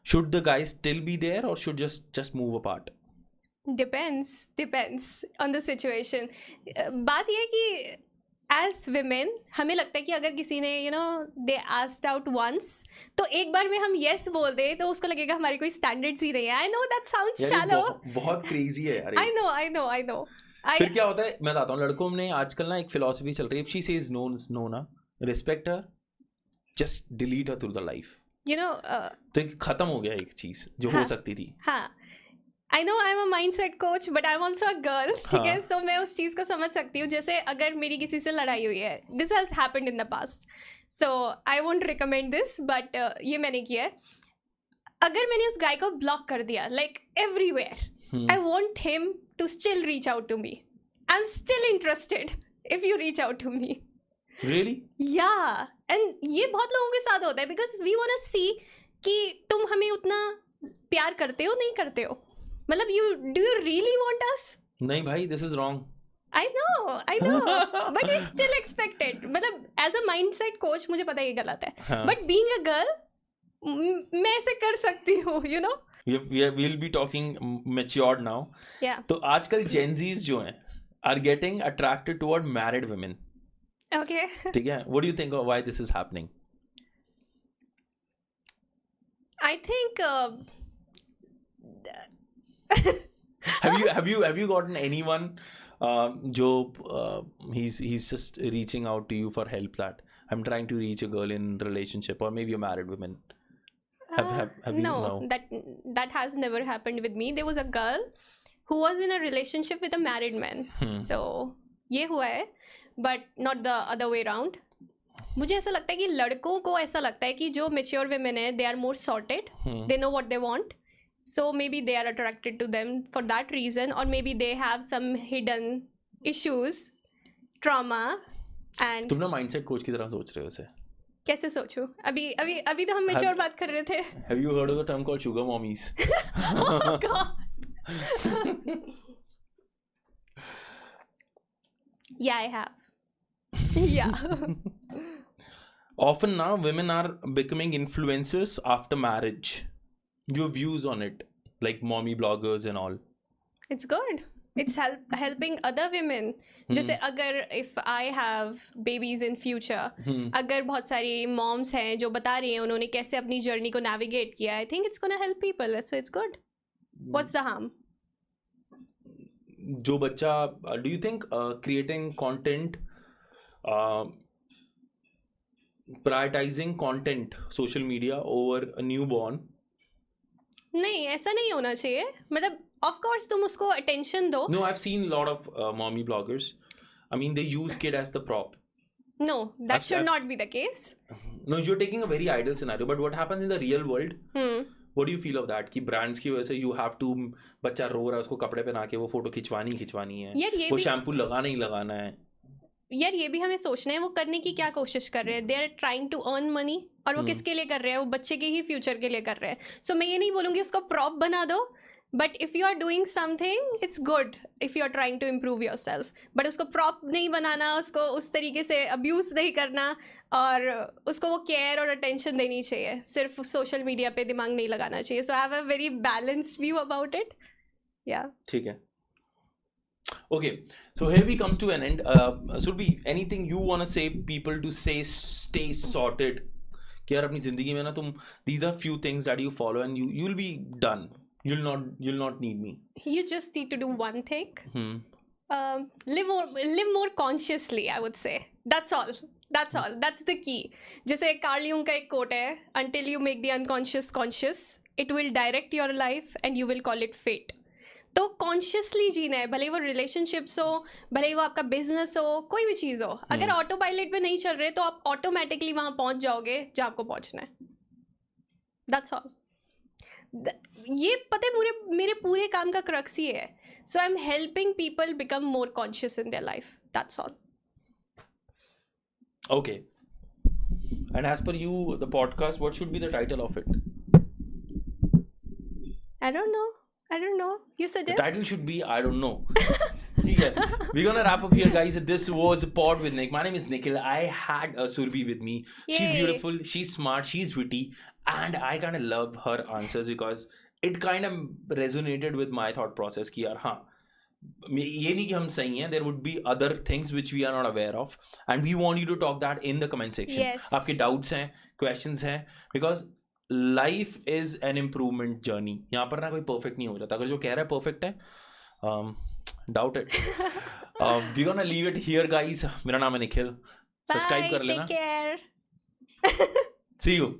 Should the guy still be there और should just move apart? Depends on the situation. बात यह है कि एज विमेन हमें लगता है कि अगर किसी ने दे आस्क्ड आउट वंस, तो एक बार में हम येस बोल दे तो उसको लगेगा हमारी कोई स्टैंडर्ड्स ही नहीं है. I know that sounds shallow. बहुत क्रेजी है यार. I know. फिर क्या होता है, मैं बताता हूँ. लड़कों में आजकल ना एक फिलॉसफी चल रही है, शी सेज नो ना, respect her, just delete her through the life. तो खत्म हो गया एक चीज जो हो सकती थी. हाँ, I know I am a mindset coach, but I am also a girl, ठीक है. सो मैं उस चीज़ को समझ सकती हूँ. जैसे अगर मेरी किसी से लड़ाई हुई है, this has happened in the past, so I won't recommend this, but ये मैंने किया है. अगर मैंने उस गाय को ब्लॉक कर दिया like everywhere, I want him to still reach out to me. I'm still interested if you reach out to me. Really? Yeah. And ये बहुत लोगों के साथ होता है because we want to see कि तुम हमें उतना प्यार करते हो नहीं करते हो. मतलब do you really want us? नहीं भाई, this is wrong. I know, but it's still expected. मतलब as a mindset coach मुझे पता है ये गलत है. हाँ. But being a girl, मैं ऐसे कर सकती हूँ, We'll be talking matured now. Yeah. तो आजकल Gen Zs जो हैं are getting attracted toward married women. Okay. ठीक है. What do you think of why this is happening? I think have you gotten anyone जो he's just reaching out to you for help, that I'm trying to reach a girl in relationship, or maybe a married woman? Have you? No, that has never happened with me. There was a girl who was in a relationship with a married man. So ये हुआ है, but not the other way around. मुझे ऐसा लगता है कि लड़कों को ऐसा लगता है कि जो mature women है, they are more sorted. They know what they want. So maybe they are attracted to them for that reason, or maybe they have some hidden issues, trauma, and. तुम ना mindset coach की तरह सोच रहे हो इसे. कैसे सोचूं? अभी तो हम मेच्योर बात कर रहे थे. Have you heard of a term called sugar mommies? Oh God. Yeah, I have. Yeah. Often now women are becoming influencers after marriage. Your views on it, like mommy bloggers and all? It's good. it's helping other women. जैसे अगर if I have babies in future, अगर बहुत सारी moms हैं जो बता रही हैं उन्होंने कैसे अपनी journey को navigate किया, I think it's gonna help people, so it's good. What's the harm? जो बच्चा, do you think creating content, prioritizing content social media over a newborn? नहीं, ऐसा नहीं होना चाहिए. मतलब of course तुम उसको attention दो. No, I've seen a lot of mommy bloggers. I mean, they use kid as the prop. No, that should not be the case. No, you're taking a very ideal scenario, but what happens in the real world? What do you feel of that? कि brands की वजह से you have to, बच्चा रो रहा है उसको कपड़े पहना के वो फोटो खिंचवानी है, यार ये वो भी शैम्पू लगाना ही लगाना है. यार ये भी हमें सोचना है वो करने की क्या कोशिश कर रहे हैं. They are trying to earn money, और वो किसके लिए कर रहे हैं? वो बच्चे के ही फ्यूचर के लिए कर रहे हैं. सो मैं ये नहीं बोलूँगी उसको प्रॉप बना दो, but if you are doing something it's good if you are trying to improve your self. But उसको प्रॉप नहीं बनाना, उसको उस तरीके से अब्यूज़ नहीं करना, और उसको वो केयर और अटेंशन देनी चाहिए. सिर्फ सोशल मीडिया पे दिमाग नहीं लगाना चाहिए. So I have a very balanced view about it. या ठीक है. Okay, so here we comes to an end. Surbhi, anything you want to say people to say stay sorted? कि यार अपनी जिंदगी में ना तुम, these are few things that you follow and you'll be done. You'll not need me. You just need to do one thing. Live more consciously, I would say. That's all. That's the key. जैसे Karl Jung का एक coat है, until you make the unconscious conscious, it will direct your life and you will call it fate. तो consciously जीना है, भले वो relationships हो, भले वो आपका बिजनेस हो, कोई भी चीज़ हो. अगर ऑटो पायलट पे नहीं चल रहे तो आप ऑटोमेटिकली वहाँ पहुँच जाओगे जहाँ आपको पहुँचना है. That's all. ये पता है मेरे पूरे काम का क्रक्स ही है. So I am helping people become more conscious in their life. That's all. Okay. And as per you, the podcast, what should be the title of it? I don't know. You The suggest? title should be I don't know. ठीक है. We're gonna wrap up here, guys. This was Pod with Nick. My name is Nikhil. I had Surbhi with me. She's Yay. beautiful. She's smart. She's witty, and I kind of love her answers because it kind of resonated with my thought process. कि यार हाँ, ये नहीं कि हम सही हैं. There would be other things which we are not aware of, and we want you to talk that in the comment section. Yes. आपके doubts हैं, questions हैं, because life is an improvement journey. यहाँ पर ना कोई perfect नहीं हो जाता. अगर जो कह रहा है परफेक्ट है, doubt it. We gonna leave it here guys. मेरा नाम है निखिल. सब्सक्राइब कर लेना. Bye. Take care. See you.